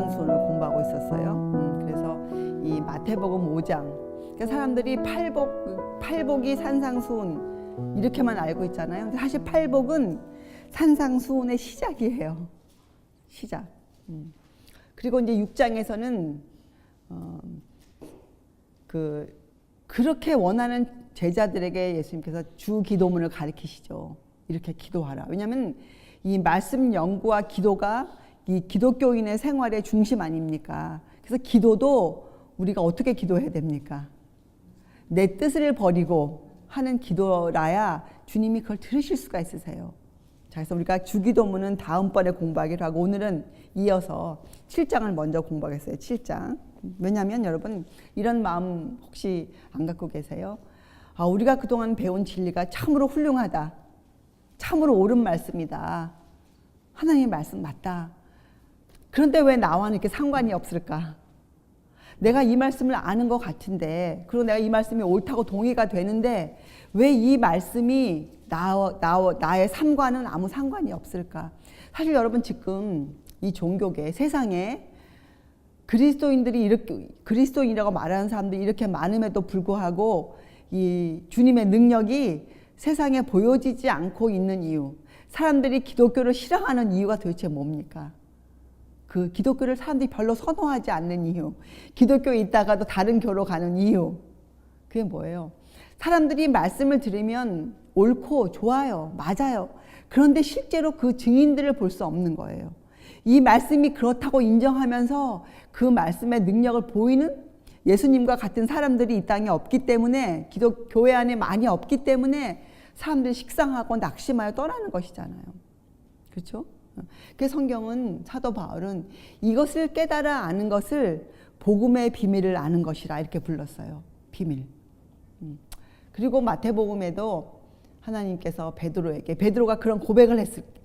산상수훈을 공부하고 있었어요. 그래서 이 마태복음 5장, 그러니까 사람들이 팔복이 산상수훈 이렇게만 알고 있잖아요. 근데 사실 팔복은 산상수훈의 시작이에요. 시작. 그리고 이제 6장에서는 그렇게 원하는 제자들에게 예수님께서 주 기도문을 가르치시죠. 이렇게 기도하라. 왜냐하면 이 말씀 연구와 기도가 이 기독교인의 생활의 중심 아닙니까? 그래서 기도도 우리가 어떻게 기도해야 됩니까? 내 뜻을 버리고 하는 기도라야 주님이 그걸 들으실 수가 있으세요. 자, 그래서 우리가 주기도문은 다음번에 공부하기로 하고 오늘은 이어서 7장을 먼저 공부하겠어요. 7장. 왜냐하면 여러분 이런 마음 혹시 안 갖고 계세요? 우리가 그동안 배운 진리가 참으로 훌륭하다. 참으로 옳은 말씀이다. 하나님의 말씀 맞다. 그런데 왜 나와는 이렇게 상관이 없을까? 내가 이 말씀을 아는 것 같은데, 그리고 내가 이 말씀이 옳다고 동의가 되는데 왜 이 말씀이 나의 삶과는 아무 상관이 없을까? 사실 여러분 지금 이 종교계 세상에 그리스도인들이 이렇게 그리스도인이라고 말하는 사람들이 이렇게 많음에도 불구하고 이 주님의 능력이 세상에 보여지지 않고 있는 이유, 사람들이 기독교를 싫어하는 이유가 도대체 뭡니까? 그 기독교를 사람들이 별로 선호하지 않는 이유, 기독교에 있다가도 다른 교로 가는 이유, 그게 뭐예요? 사람들이 말씀을 들으면 옳고 좋아요, 맞아요. 그런데 실제로 그 증인들을 볼 수 없는 거예요. 이 말씀이 그렇다고 인정하면서 그 말씀의 능력을 보이는 예수님과 같은 사람들이 이 땅에 없기 때문에, 교회 안에 많이 없기 때문에 사람들이 식상하고 낙심하여 떠나는 것이잖아요. 그렇죠? 그래서 성경은, 사도 바울은 이것을 깨달아 아는 것을 복음의 비밀을 아는 것이라 이렇게 불렀어요. 비밀. 그리고 마태복음에도 하나님께서 베드로가 그런 고백을 했을 때,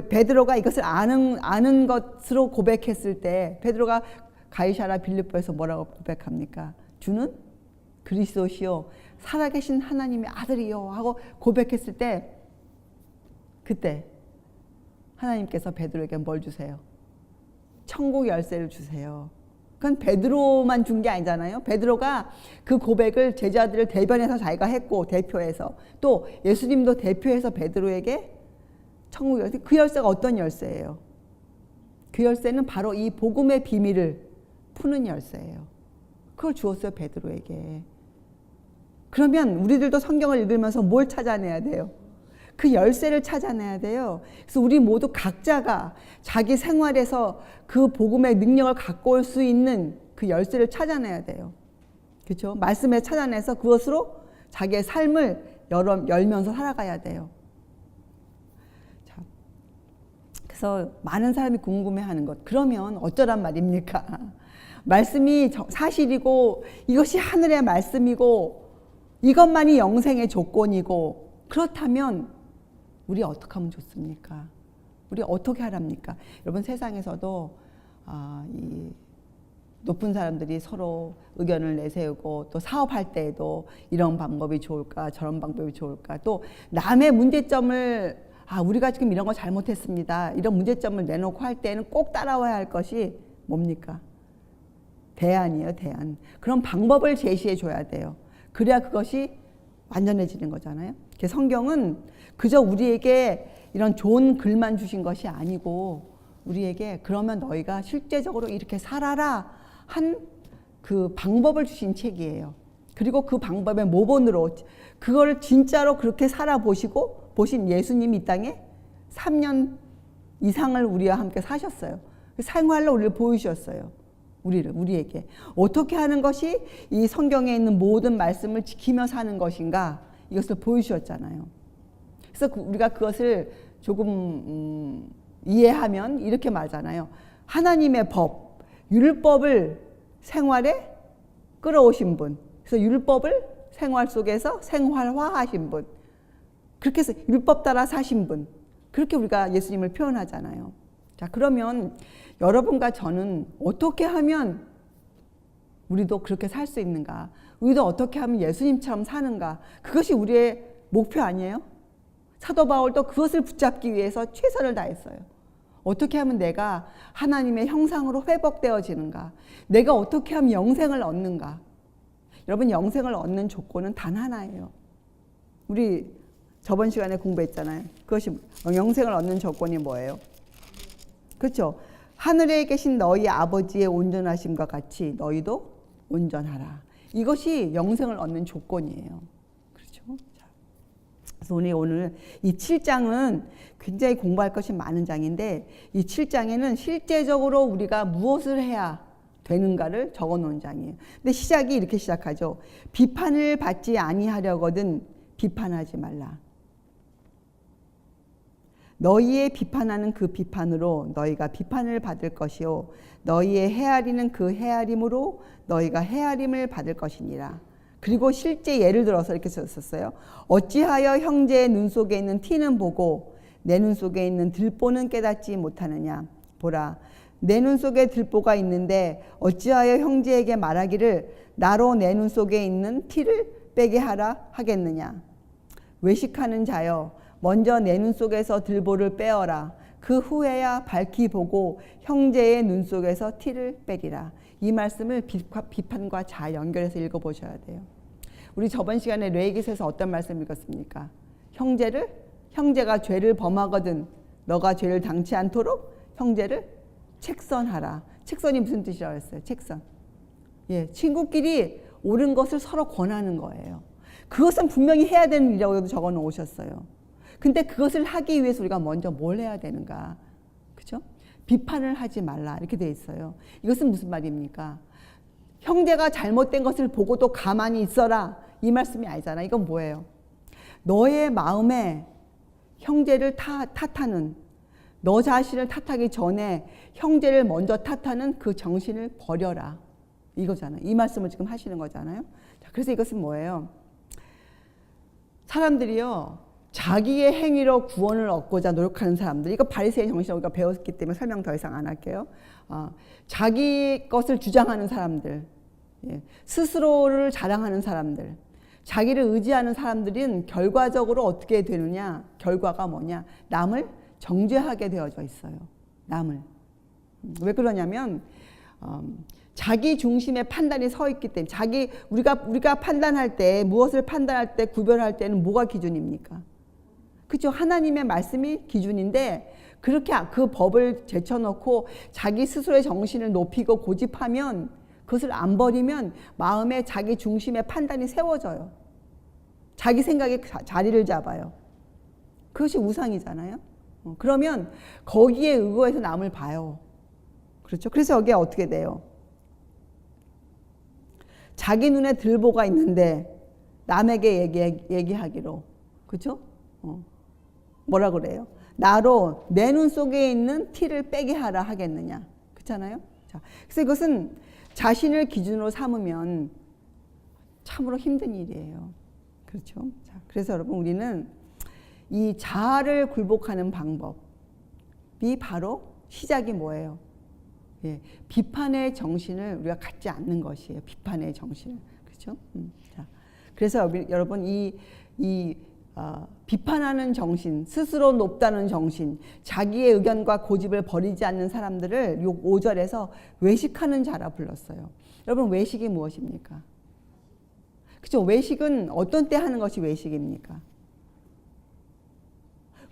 베드로가 이것을 아는 것으로 고백했을 때, 베드로가 가이사랴 빌립보에서 뭐라고 고백합니까? 주는 그리스도시요 살아계신 하나님의 아들이요 하고 고백했을 때, 그때 하나님께서 베드로에게 뭘 주세요? 천국 열쇠를 주세요. 그건 베드로만 준 게 아니잖아요. 베드로가 그 고백을 제자들을 대변해서 자기가 했고, 대표해서 또 예수님도 대표해서 베드로에게 천국 열쇠, 그 열쇠가 어떤 열쇠예요? 그 열쇠는 바로 이 복음의 비밀을 푸는 열쇠예요. 그걸 주었어요, 베드로에게. 그러면 우리들도 성경을 읽으면서 뭘 찾아내야 돼요? 그 열쇠를 찾아내야 돼요. 그래서 우리 모두 각자가 자기 생활에서 그 복음의 능력을 갖고 올 수 있는 그 열쇠를 찾아내야 돼요. 그렇죠? 말씀에 찾아내서 그것으로 자기의 삶을 열면서 살아가야 돼요. 자, 그래서 많은 사람이 궁금해하는 것. 그러면 어쩌란 말입니까? 말씀이 사실이고 이것이 하늘의 말씀이고 이것만이 영생의 조건이고, 그렇다면 우리 어떻게 하면 좋습니까? 우리 어떻게 하랍니까? 여러분, 세상에서도 이 높은 사람들이 서로 의견을 내세우고, 또 사업할 때에도 이런 방법이 좋을까 저런 방법이 좋을까, 또 남의 문제점을 우리가 지금 이런 거 잘못했습니다, 이런 문제점을 내놓고 할 때는 꼭 따라와야 할 것이 뭡니까? 대안이에요, 대안. 그런 방법을 제시해 줘야 돼요. 그래야 그것이 완전해지는 거잖아요. 성경은 그저 우리에게 이런 좋은 글만 주신 것이 아니고, 우리에게 그러면 너희가 실제적으로 이렇게 살아라 한 그 방법을 주신 책이에요. 그리고 그 방법의 모본으로 그걸 진짜로 그렇게 보신 예수님이 이 땅에 3년 이상을 우리와 함께 사셨어요. 생활로 우리를 보여주셨어요. 우리에게 어떻게 하는 것이 이 성경에 있는 모든 말씀을 지키며 사는 것인가, 이것을 보여주셨잖아요. 그래서 우리가 그것을 조금 이해하면 이렇게 말하잖아요. 하나님의 법, 율법을 생활에 끌어오신 분, 그래서 율법을 생활 속에서 생활화하신 분, 그렇게 해서 율법 따라 사신 분, 그렇게 우리가 예수님을 표현하잖아요. 자, 그러면 여러분과 저는 어떻게 하면 우리도 그렇게 살 수 있는가? 우리도 어떻게 하면 예수님처럼 사는가? 그것이 우리의 목표 아니에요? 사도 바울도 그것을 붙잡기 위해서 최선을 다했어요. 어떻게 하면 내가 하나님의 형상으로 회복되어지는가? 내가 어떻게 하면 영생을 얻는가? 여러분, 영생을 얻는 조건은 단 하나예요. 우리 저번 시간에 공부했잖아요. 그것이 영생을 얻는 조건이 뭐예요? 그렇죠? 하늘에 계신 너희 아버지의 온전하심과 같이 너희도 온전하라. 이것이 영생을 얻는 조건이에요. 그렇죠? 그래서 오늘 이 7장은 굉장히 공부할 것이 많은 장인데, 이 7장에는 실제적으로 우리가 무엇을 해야 되는가를 적어 놓은 장이에요. 근데 시작이 이렇게 시작하죠. 비판을 받지 아니하려거든 비판하지 말라. 너희의 비판하는 그 비판으로 너희가 비판을 받을 것이요 너희의 헤아리는 그 헤아림으로 너희가 헤아림을 받을 것이니라. 그리고 실제 예를 들어서 이렇게 썼어요. 어찌하여 형제의 눈 속에 있는 티는 보고 내 눈 속에 있는 들보는 깨닫지 못하느냐. 보라, 내 눈 속에 들보가 있는데 어찌하여 형제에게 말하기를 나로 내 눈 속에 있는 티를 빼게 하라 하겠느냐. 외식하는 자여, 먼저 내 눈 속에서 들보를 빼어라. 그 후에야 밝히 보고 형제의 눈 속에서 티를 빼리라. 이 말씀을 비판과 잘 연결해서 읽어보셔야 돼요. 우리 저번 시간에 레위기서에서 어떤 말씀 읽었습니까? 형제가 죄를 범하거든 너가 죄를 당치 않도록 형제를 책선하라. 책선이 무슨 뜻이라고 했어요? 책선. 예, 친구끼리 옳은 것을 서로 권하는 거예요. 그것은 분명히 해야 되는 일이라고 적어 놓으셨어요. 근데 그것을 하기 위해서 우리가 먼저 뭘 해야 되는가? 그죠? 비판을 하지 말라. 이렇게 돼 있어요. 이것은 무슨 말입니까? 형제가 잘못된 것을 보고도 가만히 있어라. 이 말씀이 아니잖아. 이건 뭐예요? 너의 마음에 형제를 탓하는, 너 자신을 탓하기 전에 형제를 먼저 탓하는 그 정신을 버려라. 이거잖아요. 이 말씀을 지금 하시는 거잖아요. 자, 그래서 이것은 뭐예요? 사람들이요, 자기의 행위로 구원을 얻고자 노력하는 사람들, 이거 바리새인 정신을 우리가 배웠기 때문에 설명 더 이상 안 할게요. 자기 것을 주장하는 사람들, 예, 스스로를 자랑하는 사람들, 자기를 의지하는 사람들은 결과적으로 어떻게 되느냐? 결과가 뭐냐? 남을 정죄하게 되어져 있어요. 남을. 왜 그러냐면 자기 중심의 판단이 서 있기 때문에. 우리가 판단할 때, 무엇을 판단할 때, 구별할 때는 뭐가 기준입니까? 그렇죠? 하나님의 말씀이 기준인데, 그렇게 그 법을 제쳐놓고 자기 스스로의 정신을 높이고 고집하면, 그것을 안 버리면 마음에 자기 중심의 판단이 세워져요. 자기 생각에 자리를 잡아요. 그것이 우상이잖아요. 그러면 거기에 의거해서 남을 봐요. 그렇죠? 그래서 여기에 어떻게 돼요? 자기 눈에 들보가 있는데 남에게 얘기하기로. 그렇죠? 뭐라 그래요? 나로 내 눈 속에 있는 티를 빼게 하라 하겠느냐. 그렇잖아요? 자, 그래서 이것은 자신을 기준으로 삼으면 참으로 힘든 일이에요. 그렇죠? 자, 그래서 여러분, 우리는 이 자아를 굴복하는 방법이 바로 시작이 뭐예요? 예, 비판의 정신을 우리가 갖지 않는 것이에요. 비판의 정신을. 그렇죠? 자, 그래서 여러분, 비판하는 정신, 스스로 높다는 정신, 자기의 의견과 고집을 버리지 않는 사람들을 요 5절에서 외식하는 자라 불렀어요. 여러분, 외식이 무엇입니까? 그죠? 외식은 어떤 때 하는 것이 외식입니까?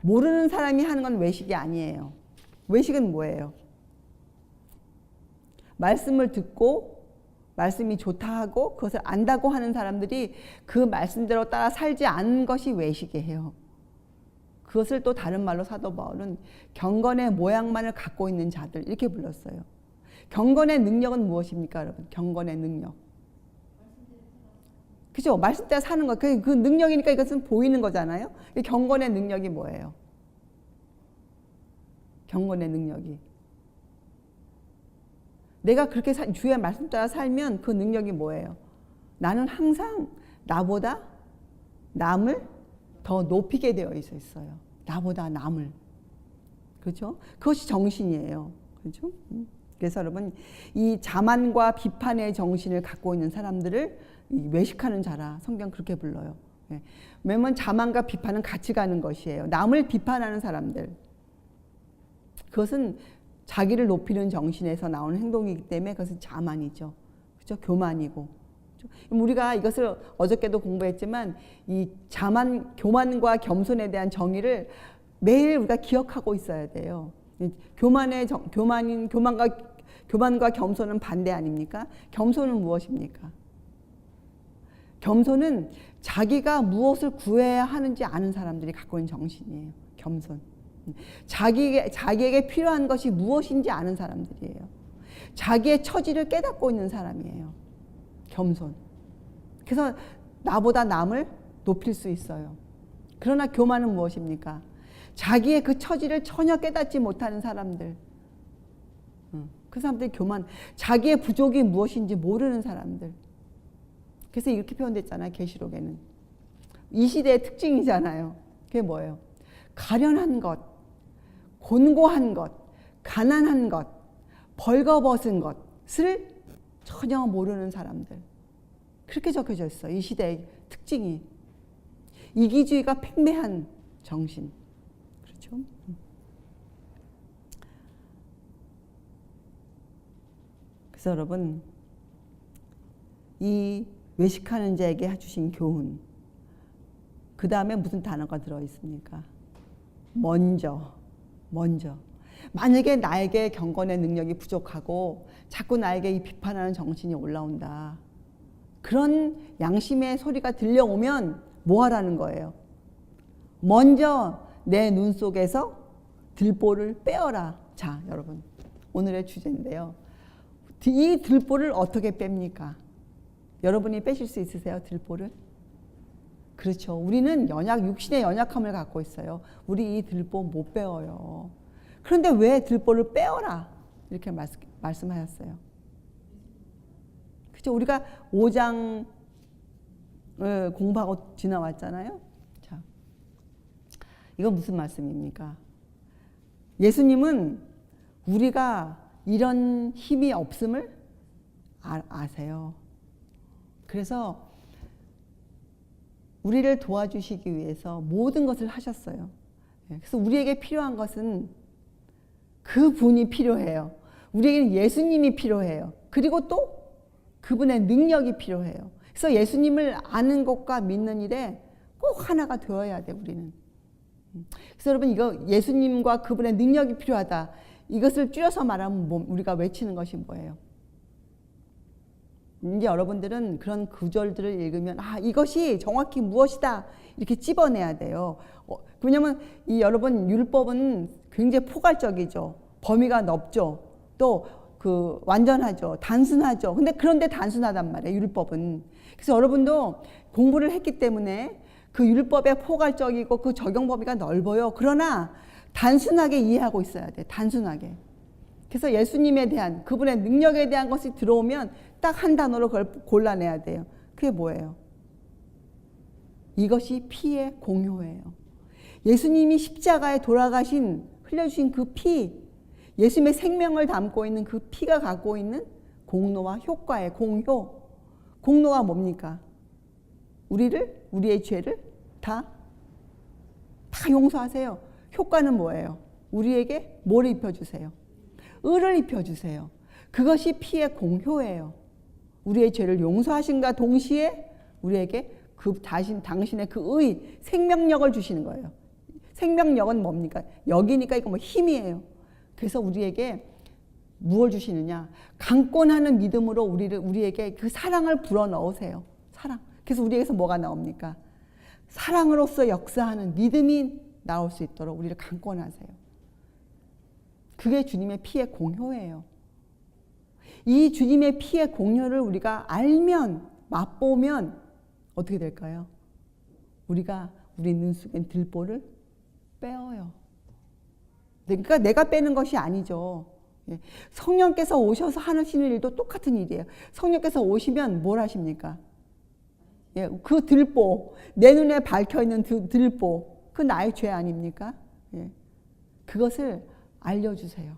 모르는 사람이 하는 건 외식이 아니에요. 외식은 뭐예요? 말씀을 듣고 말씀이 좋다 하고 그것을 안다고 하는 사람들이 그 말씀대로 따라 살지 않은 것이 외식이에요. 그것을 또 다른 말로 사도 바울은 경건의 모양만을 갖고 있는 자들, 이렇게 불렀어요. 경건의 능력은 무엇입니까, 여러분? 경건의 능력. 그죠? 말씀대로 사는 거. 그 능력이니까 이것은 보이는 거잖아요. 경건의 능력이 뭐예요? 경건의 능력이. 내가 그렇게 주의 말씀 따라 살면 그 능력이 뭐예요? 나는 항상 나보다 남을 더 높이게 되어 있어요. 나보다 남을. 그렇죠? 그것이 정신이에요. 그렇죠? 그래서 여러분, 이 자만과 비판의 정신을 갖고 있는 사람들을 외식하는 자라 성경 그렇게 불러요. 왜냐면 자만과 비판은 같이 가는 것이에요. 남을 비판하는 사람들. 그것은 자기를 높이는 정신에서 나오는 행동이기 때문에 그것은 자만이죠. 그렇죠? 교만이고. 우리가 이것을 어저께도 공부했지만 이 자만, 교만과 겸손에 대한 정의를 매일 우리가 기억하고 있어야 돼요. 교만과 겸손은 반대 아닙니까? 겸손은 무엇입니까? 겸손은 자기가 무엇을 구해야 하는지 아는 사람들이 갖고 있는 정신이에요. 겸손. 자기에게 필요한 것이 무엇인지 아는 사람들이에요. 자기의 처지를 깨닫고 있는 사람이에요. 겸손. 그래서 나보다 남을 높일 수 있어요. 그러나 교만은 무엇입니까? 자기의 그 처지를 전혀 깨닫지 못하는 사람들. 그 사람들이 교만, 자기의 부족이 무엇인지 모르는 사람들. 그래서 이렇게 표현됐잖아요. 계시록에는. 이 시대의 특징이잖아요. 그게 뭐예요? 가련한 것, 곤고한 것, 가난한 것, 벌거벗은 것을 전혀 모르는 사람들. 그렇게 적혀져 있어. 이 시대의 특징이. 이기주의가 팽배한 정신. 그렇죠? 그래서 여러분, 이 외식하는 자에게 해주신 교훈, 그 다음에 무슨 단어가 들어있습니까? 먼저. 만약에 나에게 경건의 능력이 부족하고 자꾸 나에게 이 비판하는 정신이 올라온다. 그런 양심의 소리가 들려오면 뭐 하라는 거예요? 먼저 내 눈 속에서 들보를 빼어라. 자, 여러분, 오늘의 주제인데요. 이 들보를 어떻게 뺍니까? 여러분이 빼실 수 있으세요? 들보를? 그렇죠. 우리는 육신의 연약함을 갖고 있어요. 우리 이 들보 못 빼어요. 그런데 왜 들보를 빼어라? 이렇게 말씀하셨어요. 그렇죠. 우리가 5장을 공부하고 지나왔잖아요. 자, 이건 무슨 말씀입니까? 예수님은 우리가 이런 힘이 없음을 아세요. 그래서 우리를 도와주시기 위해서 모든 것을 하셨어요. 그래서 우리에게 필요한 것은 그 분이 필요해요. 우리에게는 예수님이 필요해요. 그리고 또 그분의 능력이 필요해요. 그래서 예수님을 아는 것과 믿는 일에 꼭 하나가 되어야 돼, 우리는. 그래서 여러분, 이거 예수님과 그분의 능력이 필요하다. 이것을 줄여서 말하면 우리가 외치는 것이 뭐예요? 이제 여러분들은 그런 구절들을 읽으면 이것이 정확히 무엇이다 이렇게 찝어내야 돼요. 왜냐하면 여러분 율법은 굉장히 포괄적이죠. 범위가 넓죠. 또 그 완전하죠. 단순하죠. 그런데 단순하단 말이에요. 율법은. 그래서 여러분도 공부를 했기 때문에 그 율법의 포괄적이고 그 적용 범위가 넓어요. 그러나 단순하게 이해하고 있어야 돼. 단순하게. 그래서 예수님에 대한 그분의 능력에 대한 것이 들어오면 딱 한 단어로 그걸 골라내야 돼요. 그게 뭐예요? 이것이 피의 공효예요. 예수님이 십자가에 돌아가신 흘려주신 그 피, 예수님의 생명을 담고 있는 그 피가 갖고 있는 공로와 효과의 공효. 공로가 뭡니까? 우리의 죄를 다 용서하세요. 효과는 뭐예요? 우리에게 뭐를 입혀주세요? 의를 입혀주세요. 그것이 피의 공효예요. 우리의 죄를 용서하신과 동시에 우리에게 당신의 그 의, 생명력을 주시는 거예요. 생명력은 뭡니까? 여기니까 이거 힘이에요. 그래서 우리에게 무엇을 주시느냐? 강권하는 믿음으로 우리에게 그 사랑을 불어넣으세요. 사랑. 그래서 우리에게서 뭐가 나옵니까? 사랑으로서 역사하는 믿음이 나올 수 있도록 우리를 강권하세요. 그게 주님의 피의 공효예요. 이 주님의 피의 공효를 우리가 알면, 맛보면 어떻게 될까요? 우리 눈 속엔 들보를 빼어요. 그러니까 내가 빼는 것이 아니죠. 성령께서 오셔서 하시는 일도 똑같은 일이에요. 성령께서 오시면 뭘 하십니까? 그 들보, 내 눈에 밝혀있는 들보, 그 나의 죄 아닙니까? 그것을 알려주세요.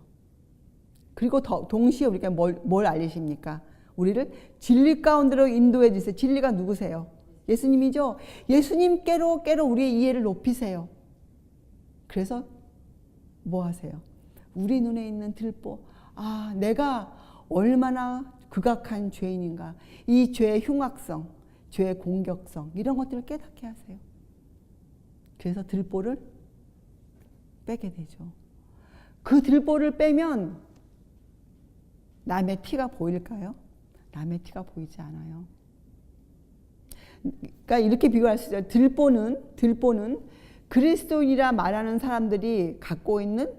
그리고 동시에 우리가 뭘 알리십니까? 우리를 진리 가운데로 인도해 주세요. 진리가 누구세요? 예수님이죠. 예수님께로 우리의 이해를 높이세요. 그래서 뭐 하세요? 우리 눈에 있는 들보, 아, 내가 얼마나 극악한 죄인인가. 이 죄의 흉악성, 죄의 공격성, 이런 것들을 깨닫게 하세요. 그래서 들보를 빼게 되죠. 그 들보를 빼면 남의 티가 보일까요? 남의 티가 보이지 않아요. 그러니까 이렇게 비교할 수 있어요. 들보는 그리스도인이라 말하는 사람들이 갖고 있는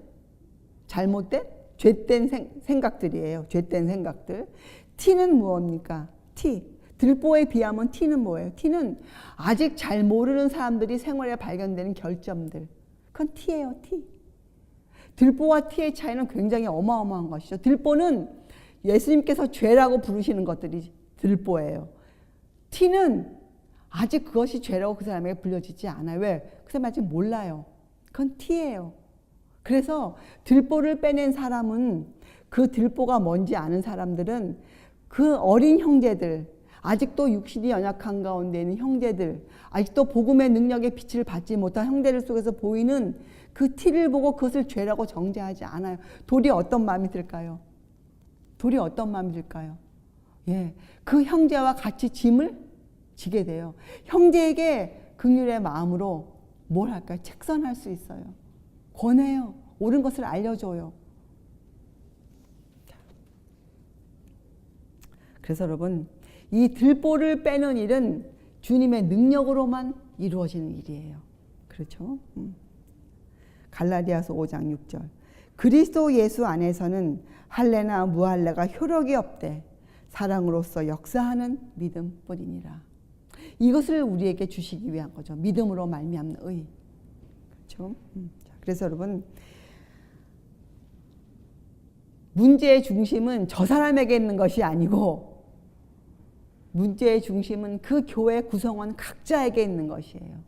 잘못된 죄된 생각들이에요. 죄된 생각들. 티는 무엇입니까? 티. 들보에 비하면 티는 뭐예요? 티는 아직 잘 모르는 사람들이 생활에 발견되는 결점들. 그건 티예요, 티. 들보와 티의 차이는 굉장히 어마어마한 것이죠. 들보는 예수님께서 죄라고 부르시는 것들이 들보예요. 티는 아직 그것이 죄라고 그 사람에게 불려지지 않아요. 왜? 그 사람이 아직 몰라요. 그건 티예요. 그래서 들보를 빼낸 사람은, 그 들보가 뭔지 아는 사람들은 그 어린 형제들, 아직도 육신이 연약한 가운데 있는 형제들, 아직도 복음의 능력의 빛을 받지 못한 형제들 속에서 보이는 그 티를 보고 그것을 죄라고 정죄하지 않아요. 도리어 어떤 마음이 들까요? 도리어 어떤 마음이 들까요? 예, 그 형제와 같이 짐을 지게 돼요. 형제에게 긍휼의 마음으로 뭘 할까요? 책선할 수 있어요. 권해요. 옳은 것을 알려줘요. 그래서 여러분, 이 들보를 빼는 일은 주님의 능력으로만 이루어지는 일이에요. 그렇죠? 갈라디아서 5장 6절. 그리스도 예수 안에서는 할례나 무할례가 효력이 없되 사랑으로서 역사하는 믿음뿐이니라. 이것을 우리에게 주시기 위한 거죠. 믿음으로 말미암는 의. 그렇죠? 그래서 여러분, 문제의 중심은 저 사람에게 있는 것이 아니고 문제의 중심은 그 교회 구성원 각자에게 있는 것이에요.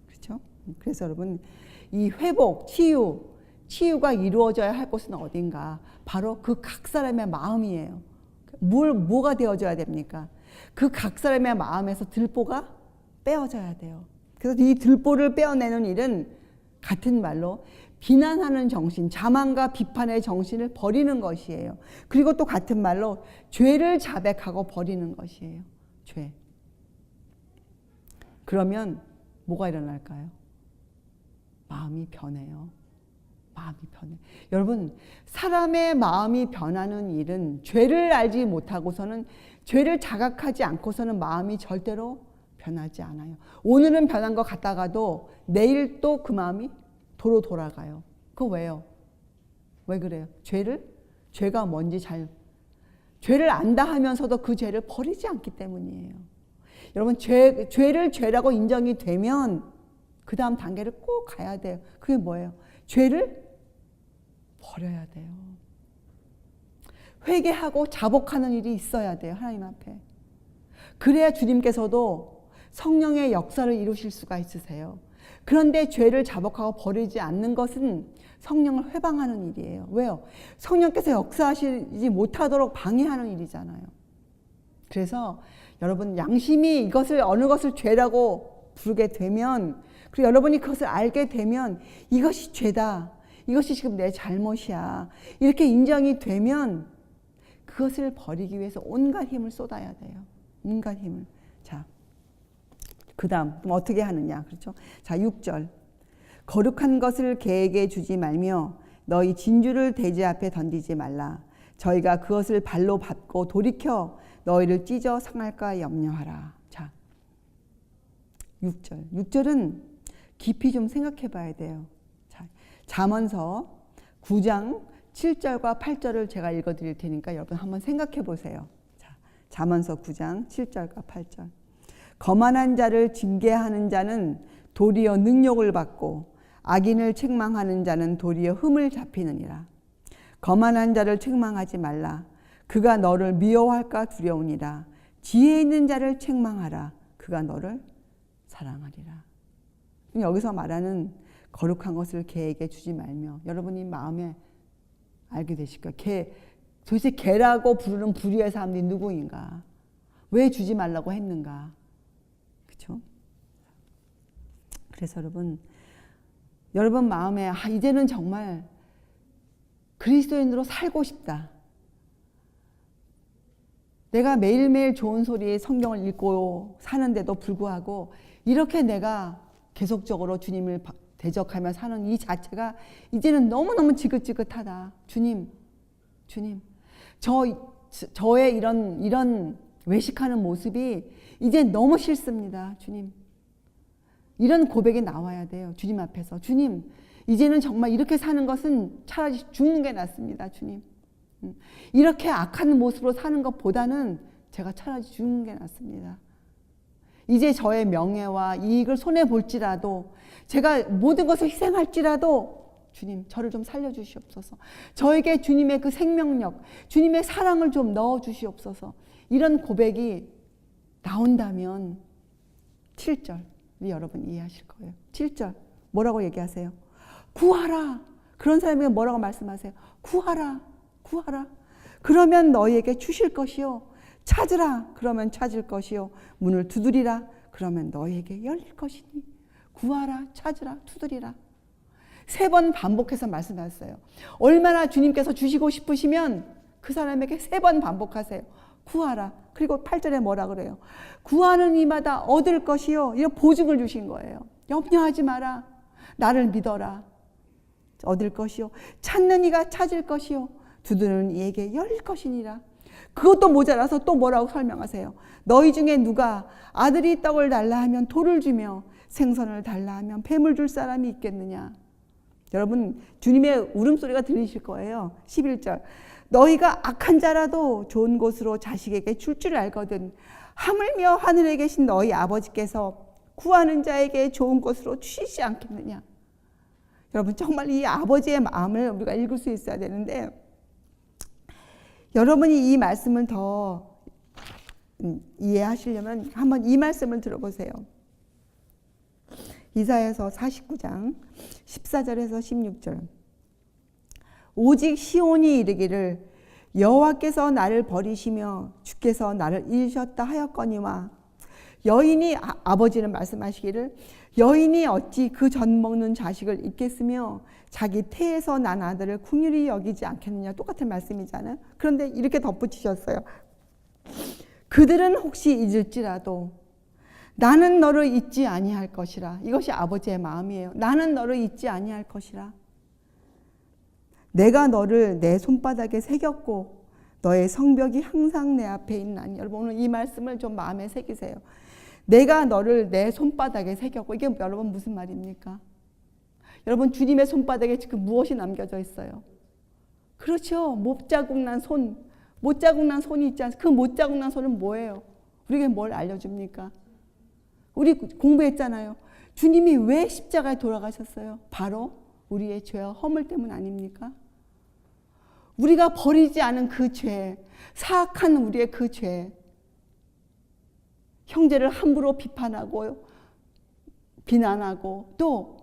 그렇죠? 그래서 여러분, 이 회복, 치유가 이루어져야 할 곳은 어딘가? 바로 그 각 사람의 마음이에요. 뭐가 되어져야 됩니까? 그 각 사람의 마음에서 들보가 빼어져야 돼요. 그래서 이 들보를 빼어내는 일은 같은 말로 비난하는 정신, 자만과 비판의 정신을 버리는 것이에요. 그리고 또 같은 말로 죄를 자백하고 버리는 것이에요. 죄. 그러면 뭐가 일어날까요? 마음이 변해요. 마음이 변해. 여러분, 사람의 마음이 변하는 일은 죄를 알지 못하고서는, 죄를 자각하지 않고서는 마음이 절대로 변하지 않아요. 오늘은 변한 것 같다가도 내일 또 그 마음이 도로 돌아가요. 그거 왜요? 왜 그래요? 죄가 뭔지 죄를 안다 하면서도 그 죄를 버리지 않기 때문이에요. 여러분, 죄를 죄라고 인정이 되면 그 다음 단계를 꼭 가야 돼요. 그게 뭐예요? 죄를 버려야 돼요. 회개하고 자복하는 일이 있어야 돼요. 하나님 앞에. 그래야 주님께서도 성령의 역사를 이루실 수가 있으세요. 그런데 죄를 자복하고 버리지 않는 것은 성령을 회방하는 일이에요. 왜요? 성령께서 역사하시지 못하도록 방해하는 일이잖아요. 그래서 여러분, 양심이 어느 것을 죄라고 부르게 되면, 그리고 여러분이 그것을 알게 되면 이것이 죄다, 이것이 지금 내 잘못이야, 이렇게 인정이 되면 그것을 버리기 위해서 온갖 힘을 쏟아야 돼요. 온갖 힘을. 자, 그 다음 어떻게 하느냐, 그렇죠? 자, 6절. 거룩한 것을 개에게 주지 말며 너희 진주를 돼지 앞에 던지지 말라. 저희가 그것을 발로 밟고 돌이켜 너희를 찢어 상할까 염려하라. 자, 6절. 6절은 깊이 좀 생각해 봐야 돼요. 자, 잠언서 9장 7절과 8절을 제가 읽어 드릴 테니까 여러분 한번 생각해 보세요. 자, 잠언서 9장 7절과 8절. 거만한 자를 징계하는 자는 도리어 능욕을 받고 악인을 책망하는 자는 도리어 흠을 잡히느니라. 거만한 자를 책망하지 말라. 그가 너를 미워할까 두려우니라. 지혜 있는 자를 책망하라. 그가 너를 사랑하리라. 여기서 말하는 거룩한 것을 개에게 주지 말며, 여러분이 마음에 알게 되실 거예요. 도대체 개라고 부르는 부류의 사람들이 누구인가? 왜 주지 말라고 했는가? 그렇죠? 그래서 여러분 마음에 이제는 정말 그리스도인으로 살고 싶다. 내가 매일매일 좋은 소리에 성경을 읽고 사는데도 불구하고 이렇게 내가 계속적으로 주님을 대적하며 사는 이 자체가 이제는 너무너무 지긋지긋하다. 주님, 저의 이런 외식하는 모습이 이제 너무 싫습니다. 주님. 이런 고백이 나와야 돼요. 주님 앞에서. 주님, 이제는 정말 이렇게 사는 것은 차라리 죽는 게 낫습니다. 주님. 이렇게 악한 모습으로 사는 것보다는 제가 차라리 죽는 게 낫습니다. 이제 저의 명예와 이익을 손해볼지라도 제가 모든 것을 희생할지라도 주님 저를 좀 살려주시옵소서. 저에게 주님의 그 생명력, 주님의 사랑을 좀 넣어주시옵소서. 이런 고백이 나온다면 7절 여러분 이해하실 거예요. 7절 뭐라고 얘기하세요? 구하라. 그런 사람에게 뭐라고 말씀하세요? 구하라. 그러면 너희에게 주실 것이요. 찾으라. 그러면 찾을 것이요. 문을 두드리라. 그러면 너희에게 열릴 것이니. 구하라, 찾으라, 두드리라. 3번 반복해서 말씀하셨어요. 얼마나 주님께서 주시고 싶으시면 그 사람에게 3번 반복하세요. 구하라. 그리고 8절에 뭐라 그래요? 구하는 이마다 얻을 것이요. 이런 보증을 주신 거예요. 염려하지 마라. 나를 믿어라. 얻을 것이요. 찾는 이가 찾을 것이요. 두드리는 이에게 열릴 것이니라. 그것도 모자라서 또 뭐라고 설명하세요? 너희 중에 누가 아들이 떡을 달라 하면 돌을 주며 생선을 달라 하면 뱀을 줄 사람이 있겠느냐? 여러분 주님의 울음소리가 들리실 거예요. 11절 너희가 악한 자라도 좋은 곳으로 자식에게 줄 줄 알거든 하물며 하늘에 계신 너희 아버지께서 구하는 자에게 좋은 곳으로 주시지 않겠느냐? 여러분 정말 이 아버지의 마음을 우리가 읽을 수 있어야 되는데 여러분이 이 말씀을 더 이해하시려면 한번 이 말씀을 들어보세요. 이사야서 49장 14절에서 16절 오직 시온이 이르기를 여호와께서 나를 버리시며 주께서 나를 잃으셨다 하였거니와 여인이 아버지는 말씀하시기를 여인이 어찌 그 젖 먹는 자식을 잊겠으며 자기 태에서 난 아들을 긍휼히 여기지 않겠느냐. 똑같은 말씀이잖아요. 그런데 이렇게 덧붙이셨어요. 그들은 혹시 잊을지라도 나는 너를 잊지 아니할 것이라. 이것이 아버지의 마음이에요. 나는 너를 잊지 아니할 것이라. 내가 너를 내 손바닥에 새겼고 너의 성벽이 항상 내 앞에 있나니. 여러분 오늘 이 말씀을 좀 마음에 새기세요. 내가 너를 내 손바닥에 새겼고 이게 여러분 무슨 말입니까? 여러분 주님의 손바닥에 지금 무엇이 남겨져 있어요? 그렇죠. 못자국난 손. 못자국난 손이 있지 않습니까? 그 못자국난 손은 뭐예요? 우리에게 뭘 알려줍니까? 우리 공부했잖아요. 주님이 왜 십자가에 돌아가셨어요? 바로 우리의 죄와 허물 때문 아닙니까? 우리가 버리지 않은 그 죄, 사악한 우리의 그 죄, 형제를 함부로 비판하고 비난하고 또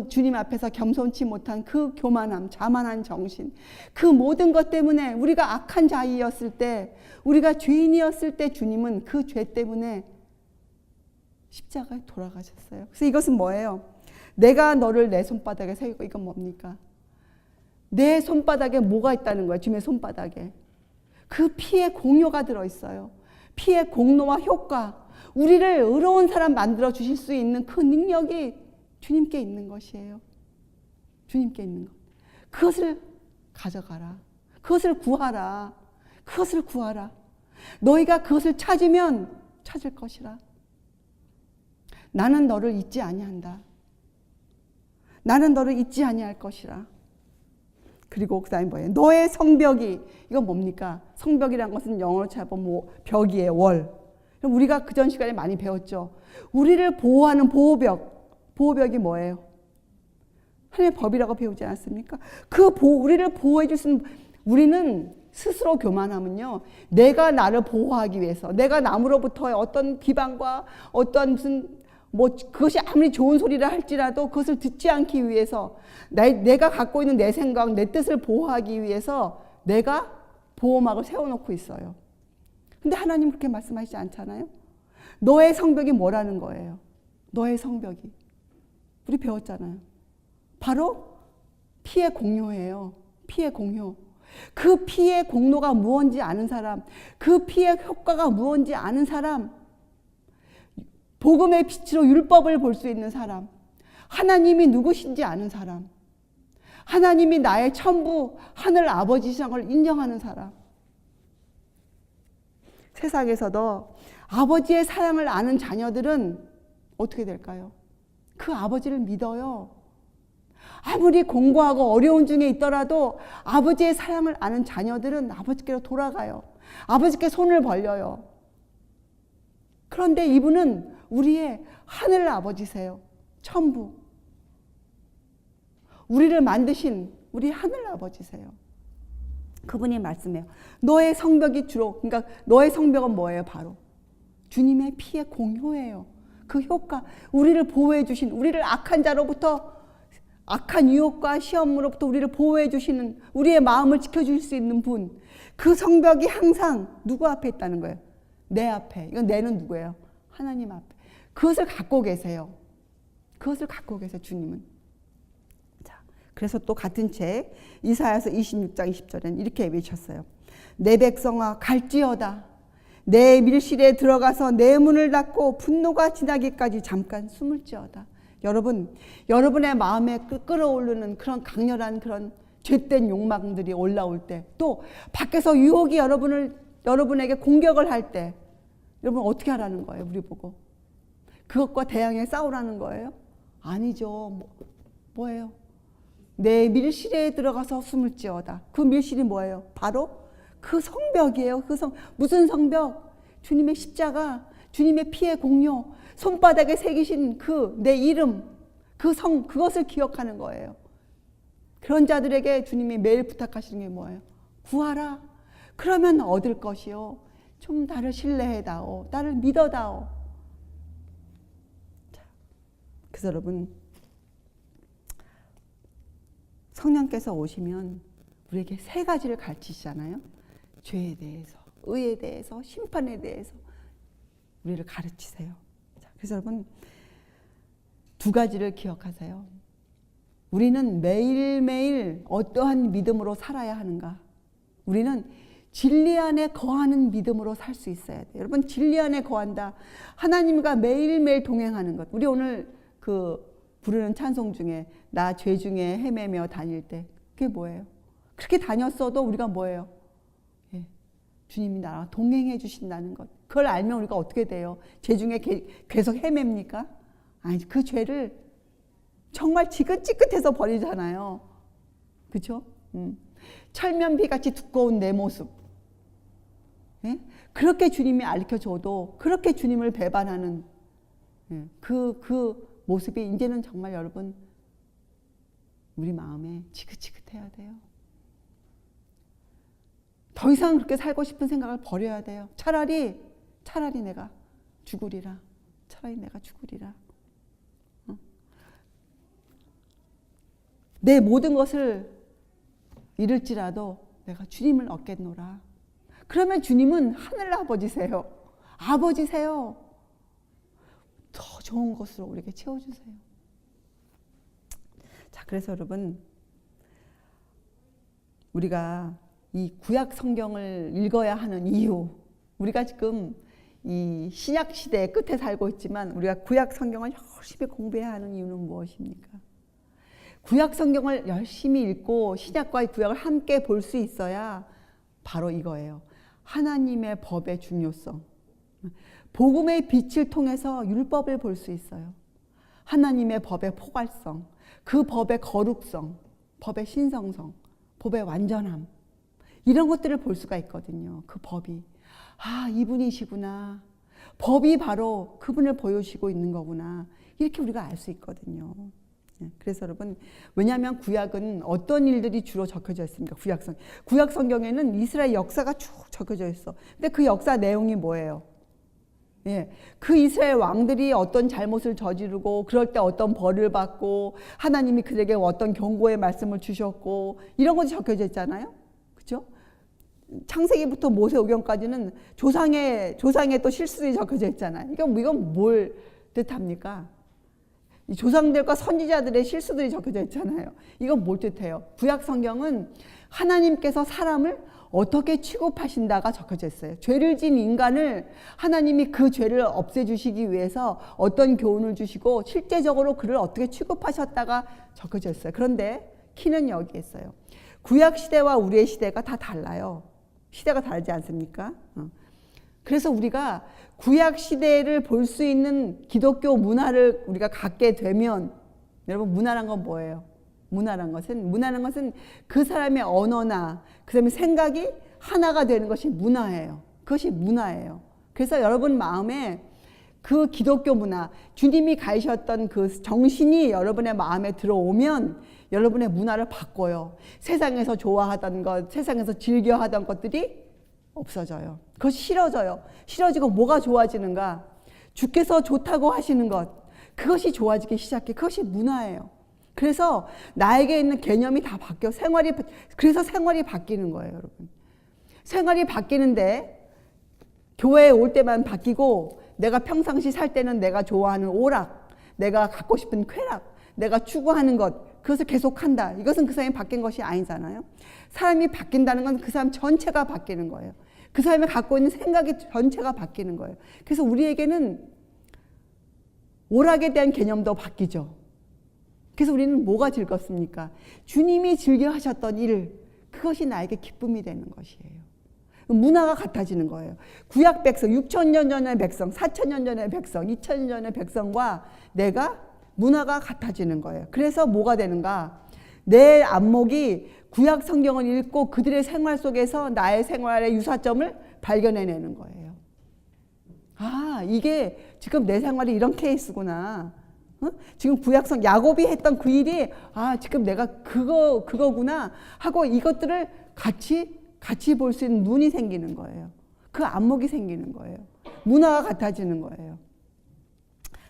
주님 앞에서 겸손치 못한 그 교만함, 자만한 정신, 그 모든 것 때문에 우리가 악한 자이었을 때, 우리가 죄인이었을 때 주님은 그 죄 때문에 십자가에 돌아가셨어요. 그래서 이것은 뭐예요? 내가 너를 내 손바닥에 새기고. 이건 뭡니까? 내 손바닥에 뭐가 있다는 거예요? 주님의 손바닥에 그 피의 공효가 들어있어요. 피의 공로와 효과, 우리를 의로운 사람 만들어 주실 수 있는 그 능력이 주님께 있는 것이에요. 주님께 있는 것. 그것을 가져가라. 그것을 구하라. 그것을 구하라. 너희가 그것을 찾으면 찾을 것이라. 나는 너를 잊지 아니한다. 나는 너를 잊지 아니할 것이라. 그리고 그 다음에 뭐예요? 너의 성벽이. 이건 뭡니까? 성벽이란 것은 영어로 찾아보면 벽이에요. 월. 우리가 그전 시간에 많이 배웠죠. 우리를 보호하는 보호벽. 보호벽이 뭐예요? 하나님의 법이라고 배우지 않았습니까? 우리를 보호해 주신, 우리는 스스로 교만하면요, 내가 나를 보호하기 위해서, 내가 남으로부터의 어떤 비방과 어떤 무슨 그것이 아무리 좋은 소리를 할지라도 그것을 듣지 않기 위해서 내가 갖고 있는 내 생각, 내 뜻을 보호하기 위해서 내가 보호막을 세워놓고 있어요. 근데 하나님 그렇게 말씀하시지 않잖아요. 너의 성벽이 뭐라는 거예요? 너의 성벽이. 우리 배웠잖아요. 바로 피의 공효예요. 피의 공효. 그 피의 공로가 무언지 아는 사람, 그 피의 효과가 무언지 아는 사람, 복음의 빛으로 율법을 볼 수 있는 사람, 하나님이 누구신지 아는 사람, 하나님이 나의 천부 하늘 아버지상을 인정하는 사람. 세상에서도 아버지의 사랑을 아는 자녀들은 어떻게 될까요? 그 아버지를 믿어요. 아무리 공부하고 어려운 중에 있더라도 아버지의 사랑을 아는 자녀들은 아버지께로 돌아가요. 아버지께 손을 벌려요. 그런데 이분은 우리의 하늘 아버지세요. 천부. 우리를 만드신 우리 하늘 아버지세요. 그분이 말씀해요. 너의 성벽이 주로, 그러니까 너의 성벽은 뭐예요? 바로 주님의 피의 공효예요. 그 효과, 우리를 보호해 주신, 우리를 악한 자로부터, 악한 유혹과 시험으로부터 우리를 보호해 주시는, 우리의 마음을 지켜줄 수 있는 분. 그 성벽이 항상 누구 앞에 있다는 거예요? 내 앞에. 이건 내는 누구예요? 하나님 앞에. 그것을 갖고 계세요. 그것을 갖고 계세요, 주님은. 자, 그래서 또 같은 책 이사야서 26장 20절에는 이렇게 외쳤어요. 내 백성아 갈지어다. 내 밀실에 들어가서 내 문을 닫고 분노가 지나기까지 잠깐 숨을지어다. 여러분, 여러분의 마음에 끌어오르는 그런 강렬한 그런 죄된 욕망들이 올라올 때, 또 밖에서 유혹이 여러분에게 공격을 할 때, 여러분 어떻게 하라는 거예요? 우리 보고 그것과 대항해 싸우라는 거예요? 아니죠. 뭐예요? 내 밀실에 들어가서 숨을지어다. 그 밀실이 뭐예요? 바로 그 성벽이에요. 무슨 성벽? 주님의 십자가, 주님의 피의 공료, 손바닥에 새기신 그 내 이름, 그것을 기억하는 거예요. 그런 자들에게 주님이 매일 부탁하시는 게 뭐예요? 구하라. 그러면 얻을 것이요. 좀 나를 신뢰해다오. 나를 믿어다오. 자, 그래서 여러분, 성령께서 오시면 우리에게 세 가지를 가르치시잖아요. 죄에 대해서, 의에 대해서, 심판에 대해서 우리를 가르치세요. 자, 그래서 여러분, 두 가지를 기억하세요. 우리는 매일매일 어떠한 믿음으로 살아야 하는가? 우리는 진리 안에 거하는 믿음으로 살 수 있어야 돼요. 여러분, 진리 안에 거한다. 하나님과 매일매일 동행하는 것. 우리 오늘 부르는 찬송 중에 나 죄 중에 헤매며 다닐 때 그게 뭐예요? 그렇게 다녔어도 우리가 뭐예요? 예, 주님이 나랑 동행해 주신다는 것. 그걸 알면 우리가 어떻게 돼요? 죄 중에 계속 헤맵니까? 아니, 그 죄를 정말 지긋지긋해서 버리잖아요. 그렇죠? 철면비같이 두꺼운 내 모습. 예? 그렇게 주님이 알려줘도 그렇게 주님을 배반하는 그 모습이 이제는 정말 여러분 우리 마음에 지긋지긋해야 돼요. 더 이상 그렇게 살고 싶은 생각을 버려야 돼요. 차라리 내가 죽으리라. 차라리 내가 죽으리라. 내 모든 것을 잃을지라도 내가 주님을 얻겠노라. 그러면 주님은 하늘 아버지세요. 아버지세요. 더 좋은 것으로 우리에게 채워주세요. 자, 그래서 여러분, 우리가 이 구약 성경을 읽어야 하는 이유, 우리가 지금 이 신약 시대의 끝에 살고 있지만 우리가 구약 성경을 열심히 공부해야 하는 이유는 무엇입니까? 구약 성경을 열심히 읽고 신약과 구약을 함께 볼 수 있어야 바로 이거예요. 하나님의 법의 중요성. 복음의 빛을 통해서 율법을 볼 수 있어요. 하나님의 법의 포괄성, 그 법의 거룩성, 법의 신성성, 법의 완전함, 이런 것들을 볼 수가 있거든요. 그 법이. 아, 이분이시구나. 법이 바로 그분을 보여주시고 있는 거구나. 이렇게 우리가 알 수 있거든요. 그래서 여러분, 왜냐하면 구약은 어떤 일들이 주로 적혀져 있습니까? 구약 성경에는 이스라엘 역사가 쭉 적혀져 있어. 근데 그 역사 내용이 뭐예요? 예, 그 이스라엘 왕들이 어떤 잘못을 저지르고 그럴 때 어떤 벌을 받고 하나님이 그들에게 어떤 경고의 말씀을 주셨고 이런 것이 적혀져 있잖아요. 그렇죠? 창세기부터 모세오경까지는 조상의 또 실수들이 적혀져 있잖아요. 이건 뭘 뜻합니까? 이 조상들과 선지자들의 실수들이 적혀져 있잖아요. 이건 뭘 뜻해요? 구약 성경은 하나님께서 사람을 어떻게 취급하신다가 적혀져 있어요. 죄를 지은 인간을 하나님이 그 죄를 없애주시기 위해서 어떤 교훈을 주시고 실제적으로 그를 어떻게 취급하셨다가 적혀져 있어요. 그런데 키는 여기에 있어요. 구약 시대와 우리의 시대가 다 달라요. 시대가 다르지 않습니까? 그래서 우리가 구약 시대를 볼 수 있는 기독교 문화를 우리가 갖게 되면, 여러분, 문화란 건 뭐예요? 문화란 것은 그 사람의 언어나 그 사람의 생각이 하나가 되는 것이 문화예요. 그것이 문화예요. 그래서 여러분 마음에 그 기독교 문화, 주님이 가르치셨던 그 정신이 여러분의 마음에 들어오면 여러분의 문화를 바꿔요. 세상에서 좋아하던 것, 세상에서 즐겨하던 것들이 없어져요. 그것이 싫어져요. 싫어지고 뭐가 좋아지는가? 주께서 좋다고 하시는 것, 그것이 좋아지기 시작해. 그것이 문화예요. 그래서 나에게 있는 개념이 다 바뀌어. 그래서 생활이 바뀌는 거예요, 여러분. 생활이 바뀌는데 교회에 올 때만 바뀌고, 내가 평상시 살 때는 내가 좋아하는 오락, 내가 갖고 싶은 쾌락, 내가 추구하는 것, 그것을 계속한다. 이것은 그 사람이 바뀐 것이 아니잖아요. 사람이 바뀐다는 건 그 사람 전체가 바뀌는 거예요. 그 사람이 갖고 있는 생각이 전체가 바뀌는 거예요. 그래서 우리에게는 오락에 대한 개념도 바뀌죠. 그래서 우리는 뭐가 즐겁습니까? 주님이 즐겨 하셨던 일, 그것이 나에게 기쁨이 되는 것이에요. 문화가 같아지는 거예요. 구약 백성, 6,000년 전의 백성, 4,000년 전의 백성, 2,000년 전의 백성과 내가 문화가 같아지는 거예요. 그래서 뭐가 되는가? 내 안목이 구약 성경을 읽고 그들의 생활 속에서 나의 생활의 유사점을 발견해내는 거예요. 아, 이게 지금 내 생활이 이런 케이스구나. 지금 구약성 야곱이 했던 그 일이, 아, 지금 내가 그거구나 하고 이것들을 같이 볼 수 있는 눈이 생기는 거예요. 그 안목이 생기는 거예요. 문화가 같아지는 거예요.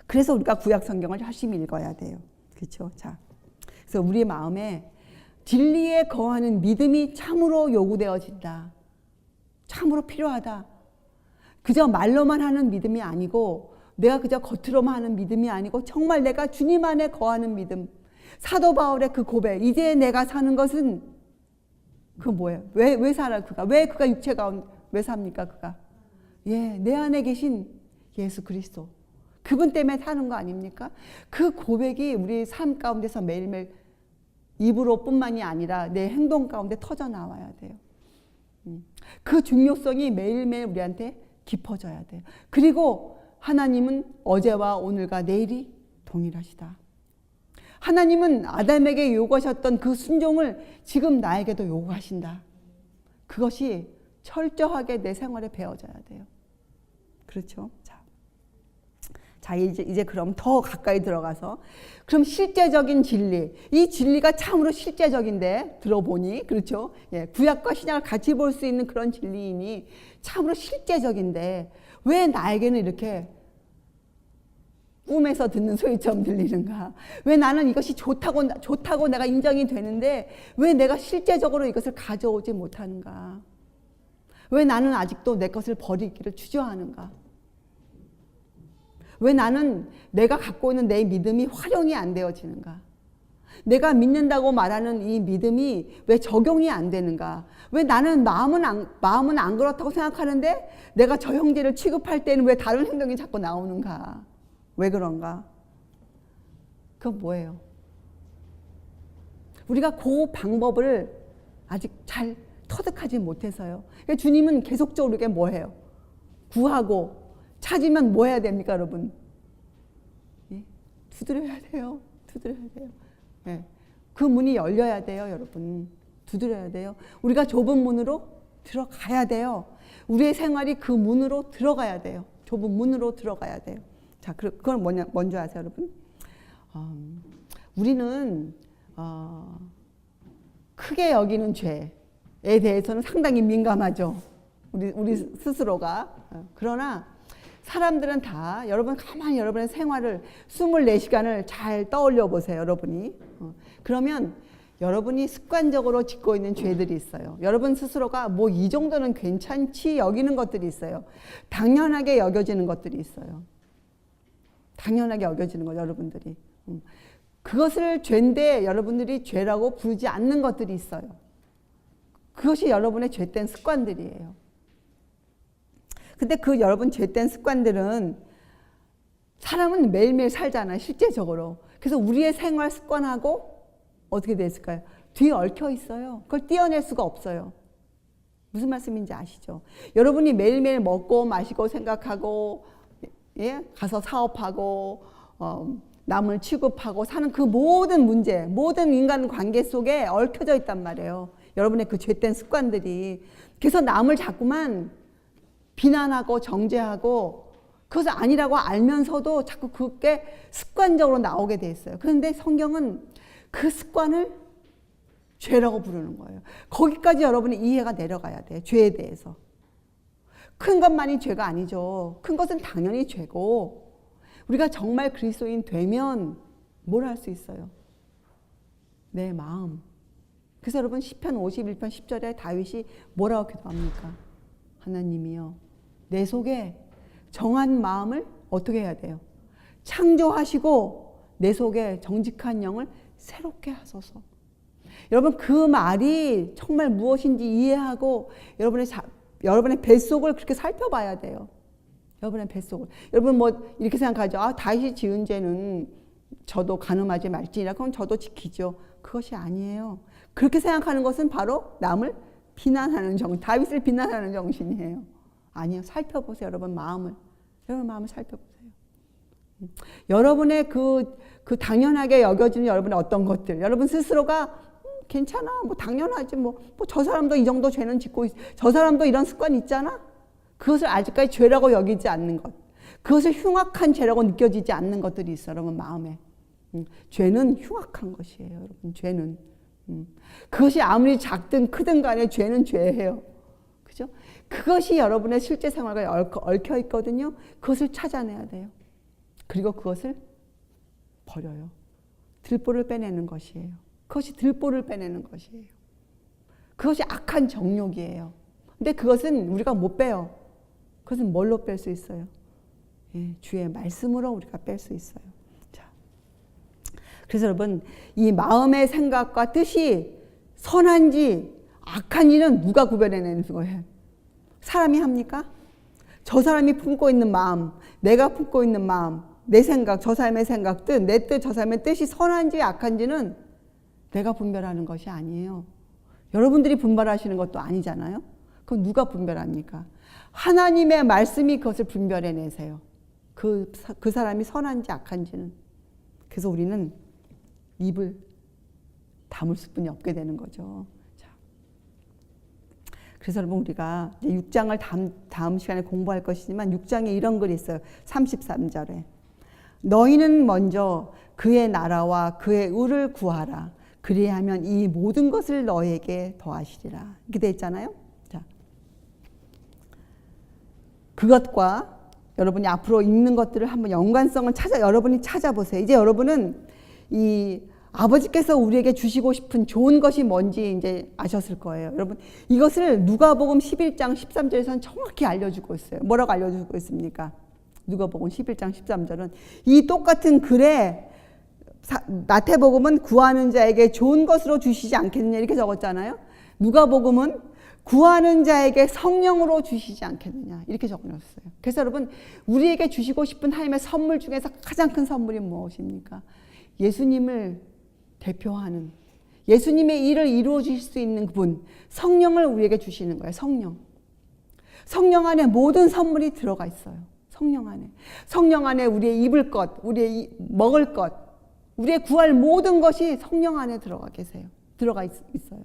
그래서 우리가 구약 성경을 열심히 읽어야 돼요. 그렇죠? 자, 그래서 우리 마음에 진리에 거하는 믿음이 참으로 요구되어진다. 참으로 필요하다. 그저 말로만 하는 믿음이 아니고, 내가 그저 겉으로만 하는 믿음이 아니고 정말 내가 주님 안에 거하는 믿음. 사도 바울의 그 고백, 이제 내가 사는 것은 그 뭐예요? 왜 살아 그가? 왜 그가 육체 가운데 왜 삽니까 그가? 예, 내 안에 계신 예수 그리스도, 그분 때문에 사는 거 아닙니까? 그 고백이 우리 삶 가운데서 매일매일 입으로뿐만이 아니라 내 행동 가운데 터져 나와야 돼요. 그 중요성이 매일매일 우리한테 깊어져야 돼요. 그리고 하나님은 어제와 오늘과 내일이 동일하시다. 하나님은 아담에게 요구하셨던 그 순종을 지금 나에게도 요구하신다. 그것이 철저하게 내 생활에 배워져야 돼요. 그렇죠? 자, 이제 그럼 더 가까이 들어가서, 그럼 실제적인 진리, 이 진리가 참으로 실제적인데 들어보니, 그렇죠? 예, 구약과 신약을 같이 볼 수 있는 그런 진리이니 참으로 실제적인데 왜 나에게는 이렇게 꿈에서 듣는 소리처럼 들리는가? 왜 나는 이것이 좋다고 내가 인정이 되는데 왜 내가 실제적으로 이것을 가져오지 못하는가? 왜 나는 아직도 내 것을 버리기를 주저하는가? 왜 나는 내가 갖고 있는 내 믿음이 활용이 안 되어지는가? 내가 믿는다고 말하는 이 믿음이 왜 적용이 안 되는가? 왜 나는 마음은 안 그렇다고 생각하는데 내가 저 형제를 취급할 때는 왜 다른 행동이 자꾸 나오는가? 왜 그런가? 그건 뭐예요? 우리가 그 방법을 아직 잘 터득하지 못해서요. 그러니까 주님은 계속적으로 이게 뭐예요? 구하고 찾으면 뭐 해야 됩니까, 여러분? 예? 두드려야 돼요. 예. 그 문이 열려야 돼요, 여러분. 두드려야 돼요. 우리가 좁은 문으로 들어가야 돼요. 우리의 생활이 그 문으로 들어가야 돼요. 좁은 문으로 들어가야 돼요. 자, 그건 뭔지 아세요, 여러분? 우리는 크게 여기는 죄에 대해서는 상당히 민감하죠. 우리 스스로가. 그러나 사람들은 다, 여러분 가만히 여러분의 생활을 24시간을 잘 떠올려 보세요, 여러분이. 그러면 여러분이 습관적으로 짓고 있는 죄들이 있어요. 여러분 스스로가 뭐 이 정도는 괜찮지 여기는 것들이 있어요. 당연하게 여겨지는 것들이 있어요. 당연하게 여겨지는 거죠, 여러분들이. 그것을 죄인데 여러분들이 죄라고 부르지 않는 것들이 있어요. 그것이 여러분의 죄된 습관들이에요. 근데 그 여러분 죄된 습관들은 사람은 매일매일 살잖아요. 실제적으로. 그래서 우리의 생활 습관하고 어떻게 됐을까요? 뒤에 얽혀 있어요. 그걸 떼어낼 수가 없어요. 무슨 말씀인지 아시죠? 여러분이 매일매일 먹고 마시고 생각하고 가서 사업하고 남을 취급하고 사는 그 모든 문제, 모든 인간 관계 속에 얽혀져 있단 말이에요. 여러분의 그 죄된 습관들이. 그래서 남을 자꾸만 비난하고 정죄하고 그것을 아니라고 알면서도 자꾸 그게 습관적으로 나오게 돼 있어요. 그런데 성경은 그 습관을 죄라고 부르는 거예요. 거기까지 여러분이 이해가 내려가야 돼요. 죄에 대해서. 큰 것만이 죄가 아니죠. 큰 것은 당연히 죄고 우리가 정말 그리스도인 되면 뭘 할 수 있어요? 내 마음. 그래서 여러분 시편 51편 10절에 다윗이 뭐라고 기도합니까? 하나님이여 내 속에 정한 마음을 어떻게 해야 돼요? 창조하시고 내 속에 정직한 영을 새롭게 하소서. 여러분 그 말이 정말 무엇인지 이해하고 여러분의 뱃속을 그렇게 살펴봐야 돼요. 여러분의 뱃속을. 여러분 뭐 이렇게 생각하죠. 아, 다윗이 지은 죄는 저도 간음하지 말지니라. 그럼 저도 지키죠. 그것이 아니에요. 그렇게 생각하는 것은 바로 남을 비난하는 다윗을 비난하는 정신이에요. 아니요. 살펴보세요. 여러분 마음을 살펴보세요. 여러분의 그 당연하게 여겨지는 여러분의 어떤 것들, 여러분 스스로가 괜찮아, 뭐 당연하지, 뭐 저 사람도 이 정도 죄는 짓고 저 사람도 이런 습관이 있잖아. 그것을 아직까지 죄라고 여기지 않는 것, 그것을 흉악한 죄라고 느껴지지 않는 것들이 있어요, 여러분 마음에. 죄는 흉악한 것이에요, 여러분. 죄는 그것이 아무리 작든 크든 간에 죄는 죄예요. 그죠? 그것이 여러분의 실제 생활과 얽혀 있거든요. 그것을 찾아내야 돼요. 그리고 그것을 버려요. 들보를 빼내는 것이에요. 그것이 들보를 빼내는 것이에요. 그것이 악한 정욕이에요. 근데 그것은 우리가 못 빼요. 그것은 뭘로 뺄 수 있어요? 주의 말씀으로 우리가 뺄 수 있어요. 자, 그래서 여러분 이 마음의 생각과 뜻이 선한지 악한지는 누가 구별해내는 거예요? 사람이 합니까? 저 사람이 품고 있는 마음, 내가 품고 있는 마음, 내 생각, 저 사람의 생각 뜻, 내 뜻, 저 사람의 뜻이 선한지 악한지는 내가 분별하는 것이 아니에요. 여러분들이 분별하시는 것도 아니잖아요. 그럼 누가 분별합니까? 하나님의 말씀이 그것을 분별해내세요. 그 사람이 선한지 악한지는. 그래서 우리는 입을 다물 수뿐이 없게 되는 거죠. 자, 그래서 여러분 우리가 이제 6장을 다음 시간에 공부할 것이지만 6장에 이런 글이 있어요. 33절에 너희는 먼저 그의 나라와 그의 의를 구하라. 그리하면 이 모든 것을 너에게 더하시리라. 이렇게 돼 있잖아요. 자, 그것과 여러분이 앞으로 읽는 것들을 한번 연관성을 여러분이 찾아보세요. 이제 여러분은 이 아버지께서 우리에게 주시고 싶은 좋은 것이 뭔지 이제 아셨을 거예요. 여러분 이것을 누가복음 11장 13절에서는 정확히 알려주고 있어요. 뭐라고 알려주고 있습니까? 누가복음 11장 13절은 이 똑같은 글에 마태복음은 구하는 자에게 좋은 것으로 주시지 않겠느냐 이렇게 적었잖아요. 누가복음은 구하는 자에게 성령으로 주시지 않겠느냐 이렇게 적어놨어요. 그래서 여러분 우리에게 주시고 싶은 하나님의 선물 중에서 가장 큰 선물이 무엇입니까? 예수님을 대표하는 예수님의 일을 이루어 주실 수 있는 분 성령을 우리에게 주시는 거예요. 성령 안에 모든 선물이 들어가 있어요. 성령 안에 우리의 입을 것, 우리의 먹을 것, 우리의 구할 모든 것이 성령 안에 들어가 있어요.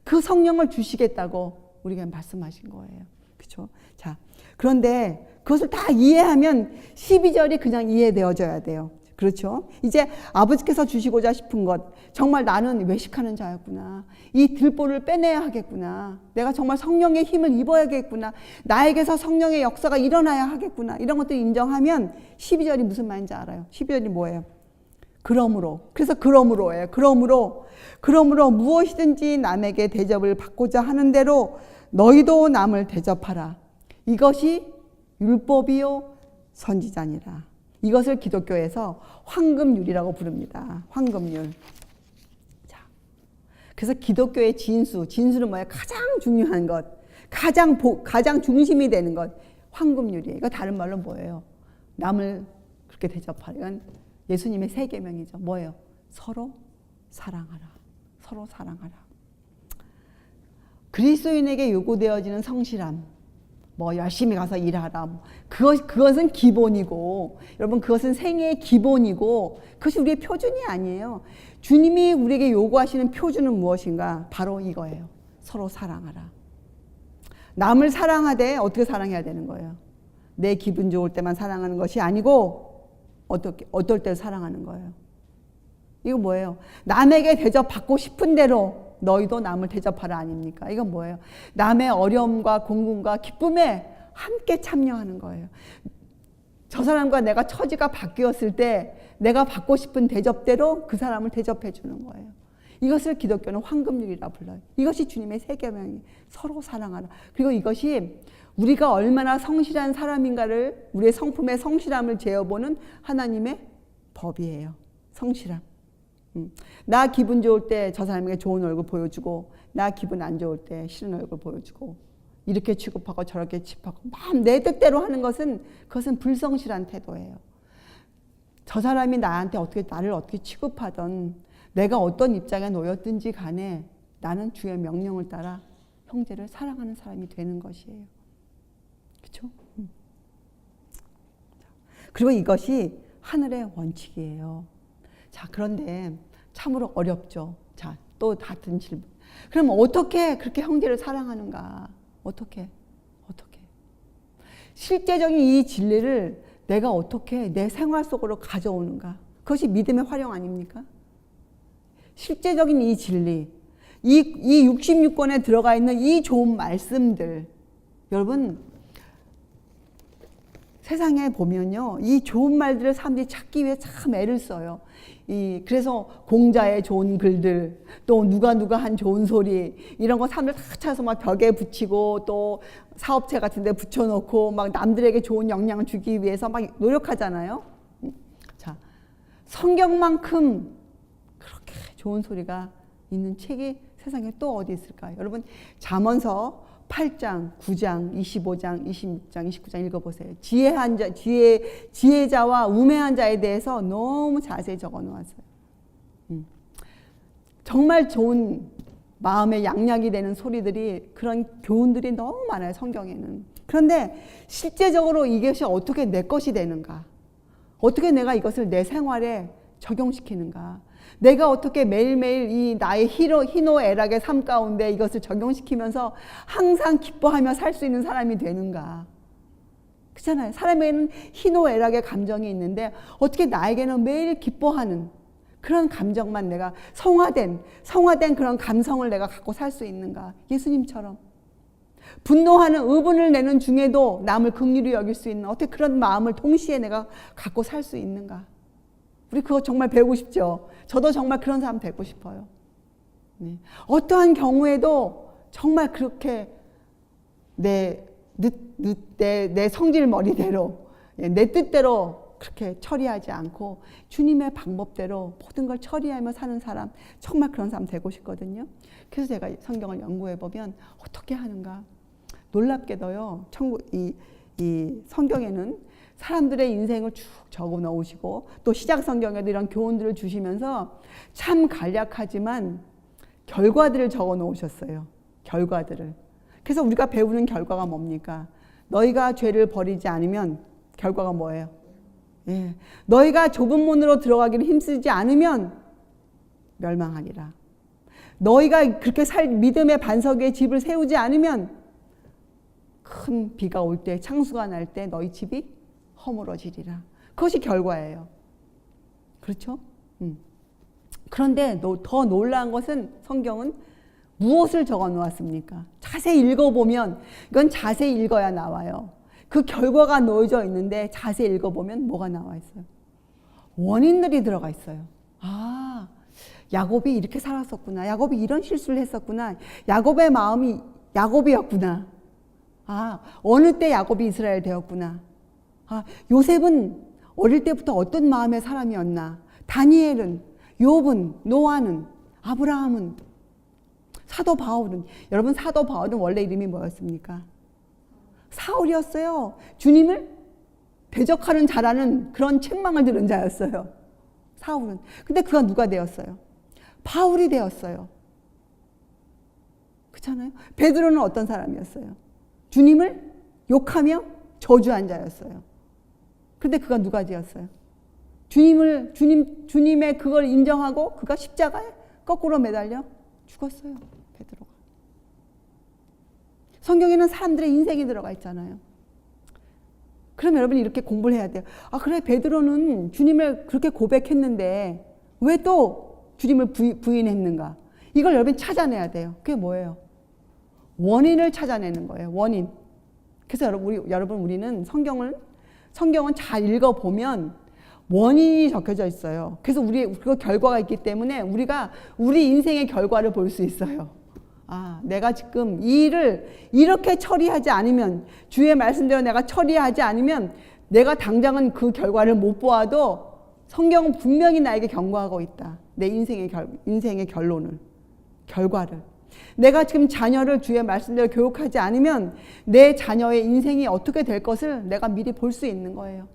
그 성령을 주시겠다고 우리가 말씀하신 거예요. 그렇죠? 자, 그런데 그것을 다 이해하면 12절이 그냥 이해되어져야 돼요. 그렇죠? 이제 아버지께서 주시고자 싶은 것, 정말 나는 외식하는 자였구나. 이 들보를 빼내야 하겠구나. 내가 정말 성령의 힘을 입어야겠구나. 나에게서 성령의 역사가 일어나야 하겠구나. 이런 것들 인정하면 12절이 무슨 말인지 알아요. 12절이 뭐예요? 그래서 그러므로예요. 그러므로 무엇이든지 남에게 대접을 받고자 하는 대로 너희도 남을 대접하라. 이것이 율법이요 선지자니라. 이것을 기독교에서 황금률이라고 부릅니다. 황금률. 자, 그래서 기독교의 진수는 뭐예요? 가장 중요한 것, 가장 중심이 되는 것, 황금률이에요. 이거 다른 말로 뭐예요? 남을 그렇게 대접하라. 이건 예수님의 세 계명이죠. 뭐예요? 서로 사랑하라. 서로 사랑하라. 그리스도인에게 요구되어지는 성실함, 뭐 열심히 가서 일하라. 그것은 기본이고, 여러분 그것은 생애의 기본이고, 그것이 우리의 표준이 아니에요. 주님이 우리에게 요구하시는 표준은 무엇인가? 바로 이거예요. 서로 사랑하라. 남을 사랑하되 어떻게 사랑해야 되는 거예요? 내 기분 좋을 때만 사랑하는 것이 아니고 어떨 때 사랑하는 거예요? 이거 뭐예요? 남에게 대접받고 싶은 대로 너희도 남을 대접하라 아닙니까? 이건 뭐예요? 남의 어려움과 공분과 기쁨에 함께 참여하는 거예요. 저 사람과 내가 처지가 바뀌었을 때 내가 받고 싶은 대접대로 그 사람을 대접해 주는 거예요. 이것을 기독교는 황금률이라 불러요. 이것이 주님의 세 계명이 서로 사랑하라. 그리고 이것이 우리가 얼마나 성실한 사람인가를, 우리의 성품의 성실함을 재어보는 하나님의 법이에요. 성실함. 나 기분 좋을 때 저 사람에게 좋은 얼굴 보여주고, 나 기분 안 좋을 때 싫은 얼굴 보여주고, 이렇게 취급하고 저렇게 취급하고 막 내 뜻대로 하는 것은, 그것은 불성실한 태도예요. 저 사람이 나를 어떻게 취급하던, 내가 어떤 입장에 놓였든지 간에 나는 주의 명령을 따라 형제를 사랑하는 사람이 되는 것이에요. 그렇죠? 그리고 이것이 하늘의 원칙이에요. 자, 그런데 참으로 어렵죠. 자, 또 같은 질문. 그럼 어떻게 그렇게 형제를 사랑하는가? 어떻게? 실제적인 이 진리를 내가 어떻게 내 생활 속으로 가져오는가? 그것이 믿음의 활용 아닙니까? 실제적인 이 진리, 이 66권에 들어가 있는 이 좋은 말씀들, 여러분 세상에 보면요, 이 좋은 말들을 사람들이 찾기 위해 참 애를 써요. 그래서 공자의 좋은 글들, 또 누가 한 좋은 소리, 이런 거 사람들 다 찾아서 막 벽에 붙이고, 또 사업체 같은 데 붙여놓고 막 남들에게 좋은 영향을 주기 위해서 막 노력하잖아요. 자, 성경만큼 그렇게 좋은 소리가 있는 책이 세상에 또 어디 있을까요? 여러분 잠언서 8장, 9장, 25장, 26장, 29장 읽어보세요. 지혜자와 우매한 자에 대해서 너무 자세히 적어놓았어요. 정말 좋은 마음의 양약이 되는 소리들이, 그런 교훈들이 너무 많아요, 성경에는. 그런데 실제적으로 이것이 어떻게 내 것이 되는가? 어떻게 내가 이것을 내 생활에 적용시키는가? 내가 어떻게 매일매일 이 나의 희노애락의 삶 가운데 이것을 적용시키면서 항상 기뻐하며 살 수 있는 사람이 되는가? 그렇잖아요. 사람에게는 희노애락의 감정이 있는데 어떻게 나에게는 매일 기뻐하는 그런 감정만, 내가 성화된 그런 감성을 내가 갖고 살 수 있는가? 예수님처럼. 분노하는, 의분을 내는 중에도 남을 긍휼히 여길 수 있는 어떻게 그런 마음을 동시에 내가 갖고 살 수 있는가? 우리 그거 정말 배우고 싶죠. 저도 정말 그런 사람 되고 싶어요. 네. 어떠한 경우에도 정말 그렇게 내 성질 머리대로, 내 뜻대로 그렇게 처리하지 않고 주님의 방법대로 모든 걸 처리하며 사는 사람, 정말 그런 사람 되고 싶거든요. 그래서 제가 성경을 연구해 보면 어떻게 하는가? 놀랍게도요, 이 성경에는 사람들의 인생을 쭉 적어 놓으시고, 또 시작 성경에도 이런 교훈들을 주시면서 참 간략하지만 결과들을 적어 놓으셨어요. 결과들을. 그래서 우리가 배우는 결과가 뭡니까? 너희가 죄를 버리지 않으면 결과가 뭐예요? 예. 너희가 좁은 문으로 들어가기를 힘쓰지 않으면 멸망하리라. 너희가 그렇게 믿음의 반석 위에 집을 세우지 않으면 큰 비가 올 때, 창수가 날 때 너희 집이 허물어지리라. 그것이 결과예요. 그렇죠? 그런데 더 놀라운 것은 성경은 무엇을 적어 놓았습니까? 자세히 읽어보면, 이건 자세히 읽어야 나와요. 그 결과가 놓여져 있는데 자세히 읽어보면 뭐가 나와 있어요? 원인들이 들어가 있어요. 아, 야곱이 이렇게 살았었구나. 야곱이 이런 실수를 했었구나. 야곱의 마음이 야곱이었구나. 아, 어느 때 야곱이 이스라엘 되었구나. 아, 요셉은 어릴 때부터 어떤 마음의 사람이었나? 다니엘은, 욥은, 노아는, 아브라함은, 사도 바울은. 여러분, 사도 바울은 원래 이름이 뭐였습니까? 사울이었어요. 주님을 대적하는 자라는 그런 책망을 들은 자였어요. 사울은. 근데 그가 누가 되었어요? 바울이 되었어요. 그렇잖아요. 베드로는 어떤 사람이었어요? 주님을 욕하며 저주한 자였어요. 근데 그가 누가 되었어요? 주님의 그걸 인정하고 그가 십자가에 거꾸로 매달려 죽었어요. 베드로가. 성경에는 사람들의 인생이 들어가 있잖아요. 그럼 여러분이 이렇게 공부를 해야 돼요. 아, 그래, 베드로는 주님을 그렇게 고백했는데 왜 또 주님을 부인했는가? 이걸 여러분이 찾아내야 돼요. 그게 뭐예요? 원인을 찾아내는 거예요. 원인. 그래서 여러분 우리는 성경은 잘 읽어보면 원인이 적혀져 있어요. 그래서 그 결과가 있기 때문에 우리가 우리 인생의 결과를 볼 수 있어요. 아, 내가 지금 이 일을 이렇게 처리하지 않으면, 주의 말씀대로 내가 처리하지 않으면 내가 당장은 그 결과를 못 보아도 성경은 분명히 나에게 경고하고 있다. 내 인생의 결과를. 내가 지금 자녀를 주의 말씀대로 교육하지 않으면 내 자녀의 인생이 어떻게 될 것을 내가 미리 볼 수 있는 거예요.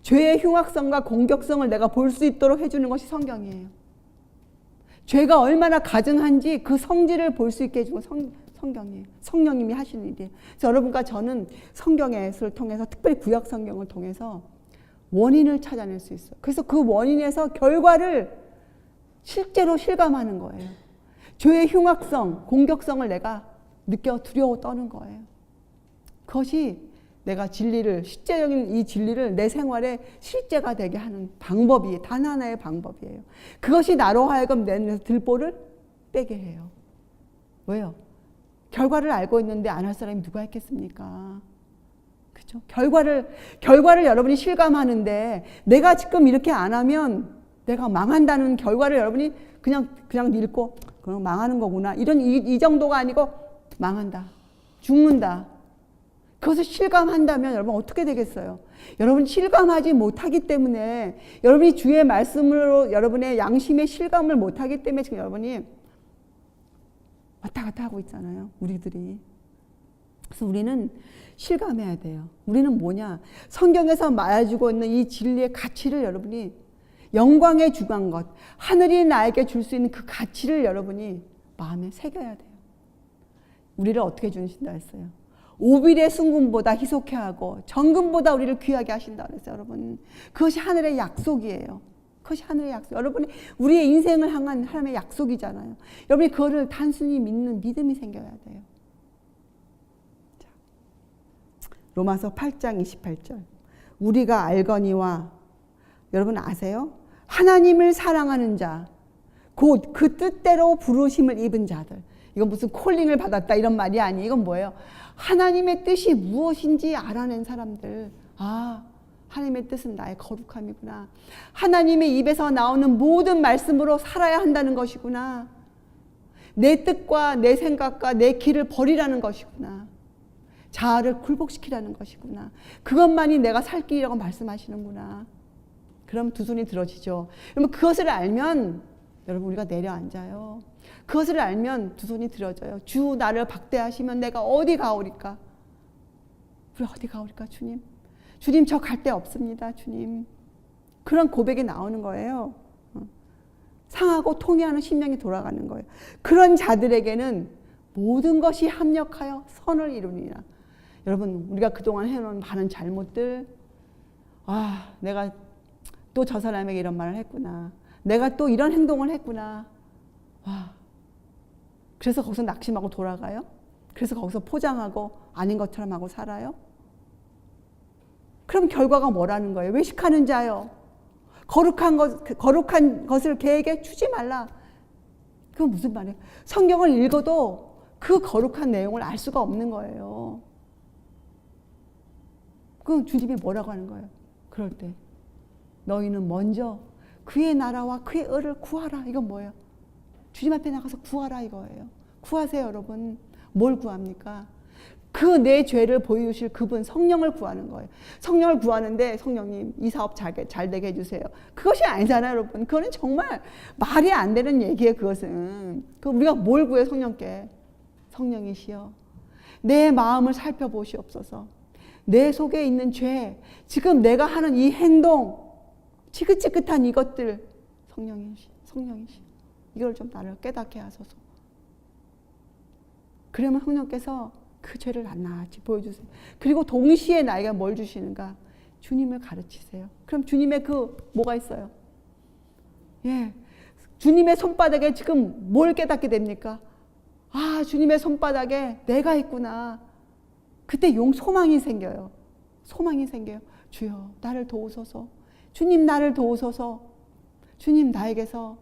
죄의 흉악성과 공격성을 내가 볼 수 있도록 해주는 것이 성경이에요. 죄가 얼마나 가증한지 그 성질을 볼 수 있게 해주는 성경이에요. 성령님이 하시는 일이에요. 그래서 여러분과 저는 성경을 통해서, 특별히 구약 성경을 통해서 원인을 찾아낼 수 있어요. 그래서 그 원인에서 결과를 실제로 실감하는 거예요. 죄의 흉악성, 공격성을 내가 느껴 두려워 떠는 거예요. 그것이 내가 실제적인 이 진리를 내 생활에 실제가 되게 하는 방법이, 단 하나의 방법이에요. 그것이 나로 하여금 내 눈에서 들보를 빼게 해요. 왜요? 결과를 알고 있는데 안 할 사람이 누가 있겠습니까? 그죠? 결과를 여러분이 실감하는데 내가 지금 이렇게 안 하면 내가 망한다는 결과를 여러분이 그냥 읽고 그냥 망하는 거구나. 이 정도가 아니고 망한다. 죽는다. 그것을 실감한다면 여러분 어떻게 되겠어요? 여러분 실감하지 못하기 때문에, 여러분이 주의 말씀으로 여러분의 양심의 실감을 못하기 때문에 지금 여러분이 왔다 갔다 하고 있잖아요. 우리들이. 그래서 우리는 실감해야 돼요. 우리는 뭐냐? 성경에서 말해주고 있는 이 진리의 가치를 여러분이, 영광의 주관 것, 하늘이 나에게 줄 수 있는 그 가치를 여러분이 마음에 새겨야 돼요. 우리를 어떻게 주신다 했어요? 오빌의 순금보다 희속해 하고 정금보다 우리를 귀하게 하신다 그랬어요. 여러분, 그것이 하늘의 약속이에요. 그것이 하늘의 약속. 여러분이 우리의 인생을 향한 하나님의 약속이잖아요. 여러분이 그거를 단순히 믿는 믿음이 생겨야 돼요. 자, 로마서 8장 28절. 우리가 알거니와, 여러분 아세요? 하나님을 사랑하는 자, 곧 그 뜻대로 부르심을 입은 자들. 이건 무슨 콜링을 받았다 이런 말이 아니에요. 이건 뭐예요? 하나님의 뜻이 무엇인지 알아낸 사람들. 아, 하나님의 뜻은 나의 거룩함이구나. 하나님의 입에서 나오는 모든 말씀으로 살아야 한다는 것이구나. 내 뜻과 내 생각과 내 길을 버리라는 것이구나. 자아를 굴복시키라는 것이구나. 그것만이 내가 살 길이라고 말씀하시는구나. 그럼 두 손이 들어지죠. 그러면 그것을 알면 여러분 우리가 내려앉아요. 그것을 알면 두 손이 들어져요. 주 나를 박대하시면 내가 어디 가오리까? 우리 어디 가오리까 주님? 주님 저 갈 데 없습니다 주님. 그런 고백이 나오는 거예요. 상하고 통회하는 심령이 돌아가는 거예요. 그런 자들에게는 모든 것이 합력하여 선을 이루니라. 여러분 우리가 그동안 해놓은 많은 잘못들, 아 내가 또 저 사람에게 이런 말을 했구나. 내가 또 이런 행동을 했구나. 와. 그래서 거기서 낙심하고 돌아가요? 그래서 거기서 포장하고 아닌 것처럼 하고 살아요? 그럼 결과가 뭐라는 거예요? 외식하는 자요. 거룩한 것을 걔에게 주지 말라. 그건 무슨 말이에요? 성경을 읽어도 그 거룩한 내용을 알 수가 없는 거예요. 그럼 주님이 뭐라고 하는 거예요? 그럴 때 너희는 먼저 그의 나라와 그의 의를 구하라. 이건 뭐예요? 주님 앞에 나가서 구하라 이거예요. 구하세요 여러분. 뭘 구합니까? 그 그 내 죄를 보여주실 그분 성령을 구하는 거예요. 성령을 구하는데 성령님 이 사업 잘 되게 해주세요. 그것이 아니잖아요, 여러분. 그거는 정말 말이 안 되는 얘기예요. 그것은. 우리가 뭘 구해 성령께? 성령이시여 내 마음을 살펴보시옵소서. 내 속에 있는 죄, 지금 내가 하는 이 행동, 지긋지긋한 이것들, 성령이시. 이걸 좀 나를 깨닫게 하소서. 그러면 성령께서 그 죄를 낱낱이 보여주세요. 그리고 동시에 나에게 뭘 주시는가? 주님을 가르치세요. 그럼 주님의 뭐가 있어요? 예, 주님의 손바닥에 지금 뭘 깨닫게 됩니까? 아, 주님의 손바닥에 내가 있구나. 그때 소망이 생겨요. 소망이 생겨요. 주여 나를 도우소서. 주님 나를 도우소서. 주님 나에게서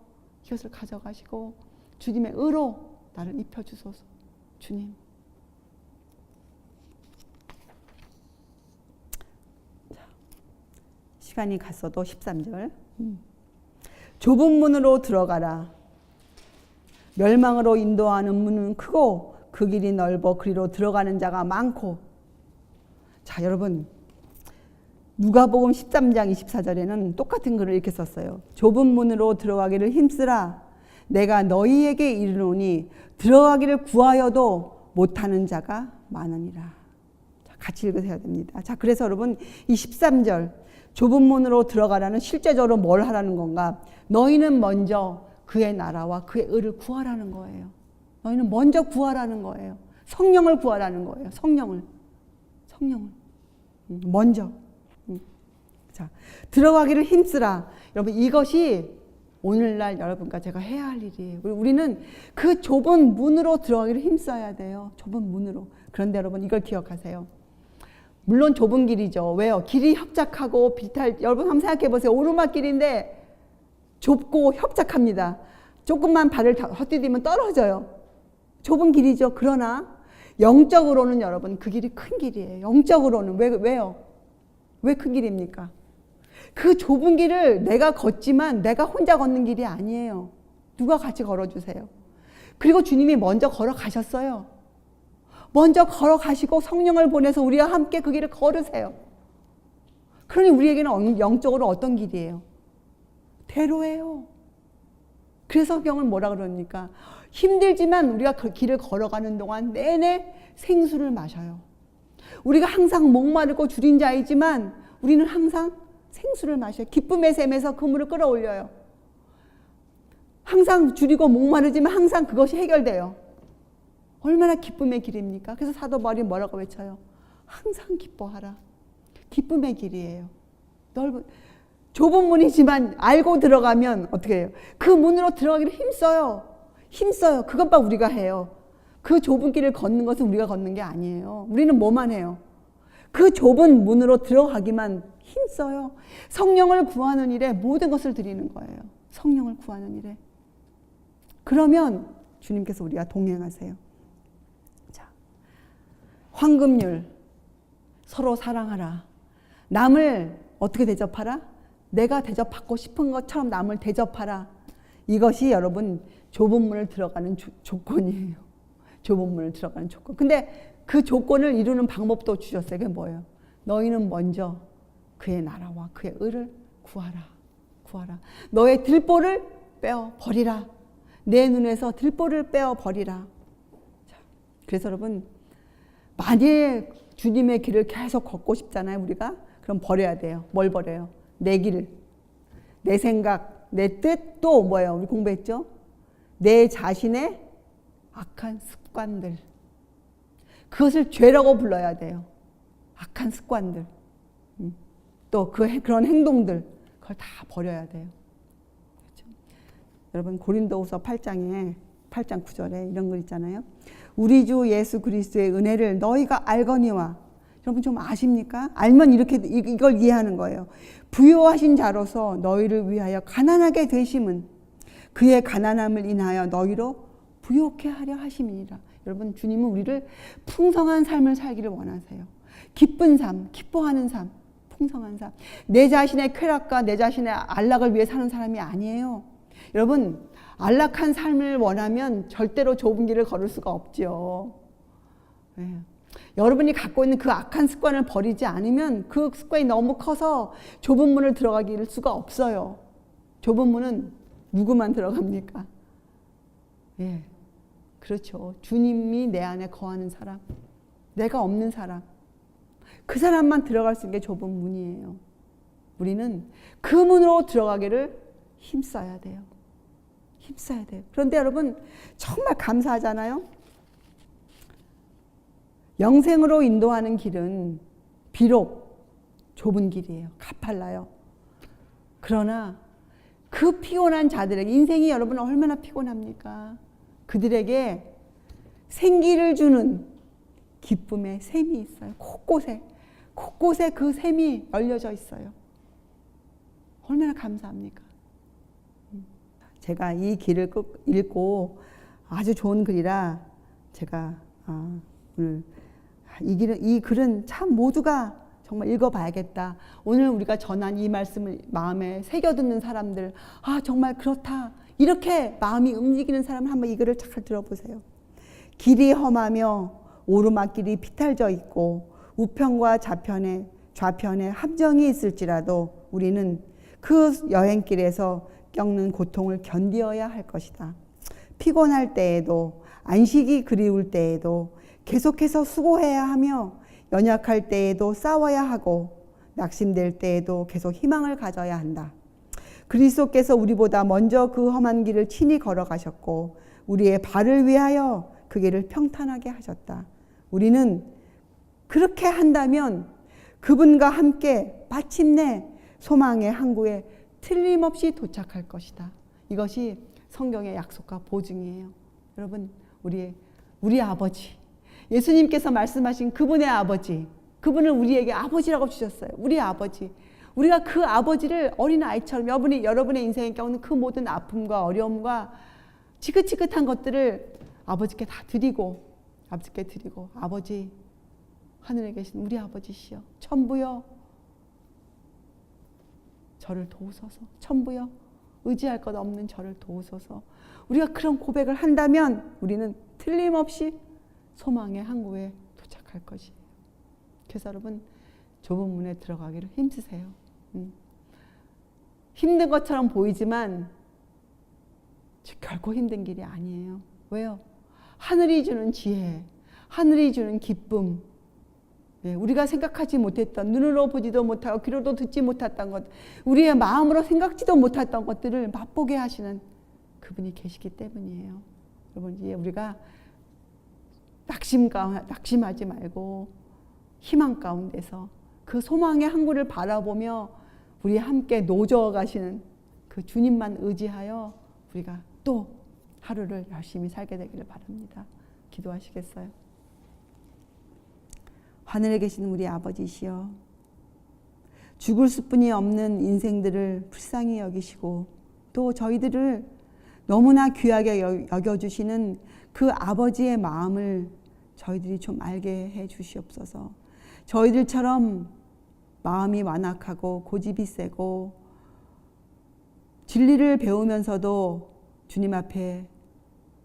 이것을 가져가시고 주님의 의로 나를 입혀주소서. 주님. 자, 시간이 갔어도 13절. 좁은 문으로 들어가라. 멸망으로 인도하는 문은 크고 그 길이 넓어 그리로 들어가는 자가 많고. 자, 여러분 누가복음 13장 24절에는 똑같은 글을 이렇게 썼어요. 좁은 문으로 들어가기를 힘쓰라. 내가 너희에게 이르노니 들어가기를 구하여도 못하는 자가 많으니라. 자, 같이 읽으셔야 됩니다. 자, 그래서 여러분 이 13절 좁은 문으로 들어가라는 실제적으로 뭘 하라는 건가? 너희는 먼저 그의 나라와 그의 의를 구하라는 거예요. 너희는 먼저 구하라는 거예요. 성령을 구하라는 거예요. 성령을 먼저. 자, 들어가기를 힘쓰라. 여러분 이것이 오늘날 여러분과 제가 해야 할 일이에요. 우리는 그 좁은 문으로 들어가기를 힘써야 돼요. 좁은 문으로. 그런데 여러분 이걸 기억하세요. 물론 좁은 길이죠. 왜요? 길이 협착하고 여러분 한번 생각해 보세요. 오르막길인데 좁고 협착합니다. 조금만 발을 헛디디면 떨어져요. 좁은 길이죠. 그러나 영적으로는 여러분 그 길이 큰 길이에요. 영적으로는. 왜요? 왜 큰 길입니까? 그 좁은 길을 내가 걷지만 내가 혼자 걷는 길이 아니에요. 누가 같이 걸어주세요. 그리고 주님이 먼저 걸어가셨어요. 먼저 걸어가시고 성령을 보내서 우리와 함께 그 길을 걸으세요. 그러니 우리에게는 영적으로 어떤 길이에요? 대로예요. 그래서 성경은 뭐라 그러니까 힘들지만 우리가 그 길을 걸어가는 동안 내내 생수를 마셔요. 우리가 항상 목마르고 줄인 자이지만 우리는 항상 생수를 마셔요. 기쁨의 샘에서 그물을 끌어올려요. 항상 줄이고 목마르지만 항상 그것이 해결돼요. 얼마나 기쁨의 길입니까? 그래서 사도 바울이 뭐라고 외쳐요? 항상 기뻐하라. 기쁨의 길이에요. 좁은 문이지만 알고 들어가면 어떻게 해요? 그 문으로 들어가기를 힘써요. 그것만 우리가 해요. 그 좁은 길을 걷는 것은 우리가 걷는 게 아니에요. 우리는 뭐만 해요? 그 좁은 문으로 들어가기만 힘써요. 성령을 구하는 일에 모든 것을 드리는 거예요. 성령을 구하는 일에. 그러면 주님께서 우리와 동행하세요. 자, 황금률 서로 사랑하라. 남을 어떻게 대접하라? 내가 대접받고 싶은 것처럼 남을 대접하라. 이것이 여러분 좁은 문을 들어가는 조건이에요. 좁은 문을 들어가는 조건. 근데 그 조건을 이루는 방법도 주셨어요. 그게 뭐예요? 너희는 먼저 그의 나라와 그의 의를 구하라. 너의 들보를 빼어 버리라. 내 눈에서 들보를 빼어 버리라. 자, 그래서 여러분 만일 주님의 길을 계속 걷고 싶잖아요. 우리가. 그럼 버려야 돼요. 뭘 버려요? 내 길, 내 생각, 내 뜻, 또 뭐예요? 우리 공부했죠? 내 자신의 악한 습관들. 그것을 죄라고 불러야 돼요. 악한 습관들. 또 그런 행동들. 그걸 다 버려야 돼요. 그렇죠? 여러분 고린도후서 8장 9절에 이런 글 있잖아요. 우리 주 예수 그리스도의 은혜를 너희가 알거니와. 여러분 좀 아십니까? 알면 이렇게 이걸 이해하는 거예요. 부요하신 자로서 너희를 위하여 가난하게 되심은 그의 가난함을 인하여 너희로 부요케 하려 하심이니라. 여러분 주님은 우리를 풍성한 삶을 살기를 원하세요. 기쁜 삶, 기뻐하는 삶, 풍성한 삶. 내 자신의 쾌락과 내 자신의 안락을 위해 사는 사람이 아니에요. 여러분 안락한 삶을 원하면 절대로 좁은 길을 걸을 수가 없죠. 네. 여러분이 갖고 있는 그 악한 습관을 버리지 않으면 그 습관이 너무 커서 좁은 문을 들어가길 수가 없어요. 좁은 문은 누구만 들어갑니까? 예, 그렇죠. 주님이 내 안에 거하는 사람, 내가 없는 사람, 그 사람만 들어갈 수 있는 게 좁은 문이에요. 우리는 그 문으로 들어가기를 힘써야 돼요. 힘써야 돼요. 그런데 여러분 정말 감사하잖아요. 영생으로 인도하는 길은 비록 좁은 길이에요. 가팔라요. 그러나 그 피곤한 자들에게, 인생이 여러분 얼마나 피곤합니까? 그들에게 생기를 주는 기쁨의 샘이 있어요. 곳곳에 그 샘이 열려져 있어요. 얼마나 감사합니까? 제가 이 길을 읽고 아주 좋은 글이라 제가 오늘 이 글은 참 모두가 정말 읽어봐야겠다. 오늘 우리가 전한 이 말씀을 마음에 새겨듣는 사람들, 정말 그렇다. 이렇게 마음이 움직이는 사람은 한번 이 글을 잘 들어보세요. 길이 험하며 오르막길이 비탈져 있고 우편과 좌편에 함정이 있을지라도 우리는 그 여행길에서 겪는 고통을 견디어야 할 것이다. 피곤할 때에도, 안식이 그리울 때에도 계속해서 수고해야 하며, 연약할 때에도 싸워야 하고, 낙심될 때에도 계속 희망을 가져야 한다. 그리스도께서 우리보다 먼저 그 험한 길을 친히 걸어가셨고 우리의 발을 위하여 그 길을 평탄하게 하셨다. 우리는 그렇게 한다면 그분과 함께 마침내 소망의 항구에 틀림없이 도착할 것이다. 이것이 성경의 약속과 보증이에요. 여러분, 우리 아버지, 예수님께서 말씀하신 그분의 아버지, 그분을 우리에게 아버지라고 주셨어요. 우리 아버지. 우리가 그 아버지를 어린아이처럼 여러분의 인생에 겪는 그 모든 아픔과 어려움과 지긋지긋한 것들을 아버지께 다 드리고, 아버지, 하늘에 계신 우리 아버지시여, 천부여, 저를 도우소서. 천부여, 의지할 것 없는 저를 도우소서. 우리가 그런 고백을 한다면 우리는 틀림없이 소망의 항구에 도착할 것이에요. 그래서 여러분, 좁은 문에 들어가기를 힘쓰세요. 힘든 것처럼 보이지만 결코 힘든 길이 아니에요. 왜요? 하늘이 주는 지혜, 하늘이 주는 기쁨, 우리가 생각하지 못했던, 눈으로 보지도 못하고 귀로도 듣지 못했던 것, 우리의 마음으로 생각지도 못했던 것들을 맛보게 하시는 그분이 계시기 때문이에요. 여러분, 우리가 낙심하지 말고 희망 가운데서 그 소망의 항구를 바라보며 우리 함께 노저어 가시는 그 주님만 의지하여 우리가 또 하루를 열심히 살게 되기를 바랍니다. 기도하시겠어요? 하늘에 계신 우리 아버지시여, 죽을 수뿐이 없는 인생들을 불쌍히 여기시고 또 저희들을 너무나 귀하게 여겨주시는 그 아버지의 마음을 저희들이 좀 알게 해 주시옵소서. 저희들처럼 마음이 완악하고 고집이 세고 진리를 배우면서도 주님 앞에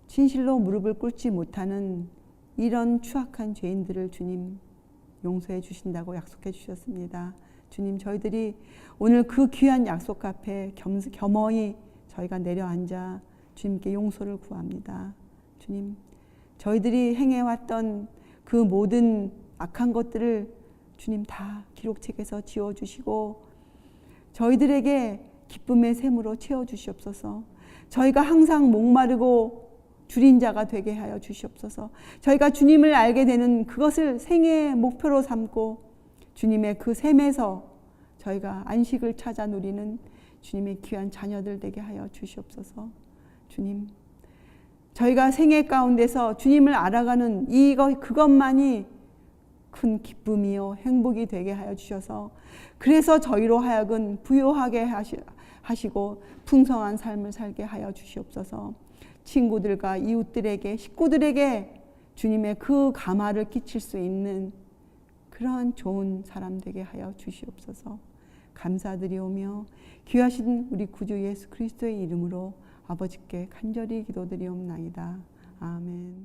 진실로 무릎을 꿇지 못하는 이런 추악한 죄인들을 주님 용서해 주신다고 약속해 주셨습니다. 주님, 저희들이 오늘 그 귀한 약속 앞에 겸허히 저희가 내려앉아 주님께 용서를 구합니다. 주님, 저희들이 행해왔던 그 모든 악한 것들을 주님 다 기록책에서 지워주시고 저희들에게 기쁨의 샘으로 채워주시옵소서. 저희가 항상 목마르고 줄인 자가 되게 하여 주시옵소서. 저희가 주님을 알게 되는 그것을 생애의 목표로 삼고 주님의 그 샘에서 저희가 안식을 찾아 누리는 주님의 귀한 자녀들 되게 하여 주시옵소서. 주님, 저희가 생애 가운데서 주님을 알아가는 그것만이 큰 기쁨이요 행복이 되게 하여 주셔서 그래서 저희로 하여금 부유하게 하시고 풍성한 삶을 살게 하여 주시옵소서. 친구들과 이웃들에게, 식구들에게 주님의 그 감화를 끼칠 수 있는 그러한 좋은 사람 되게 하여 주시옵소서. 감사드리오며 귀하신 우리 구주 예수 그리스도의 이름으로 아버지께 간절히 기도드리옵나이다. 아멘.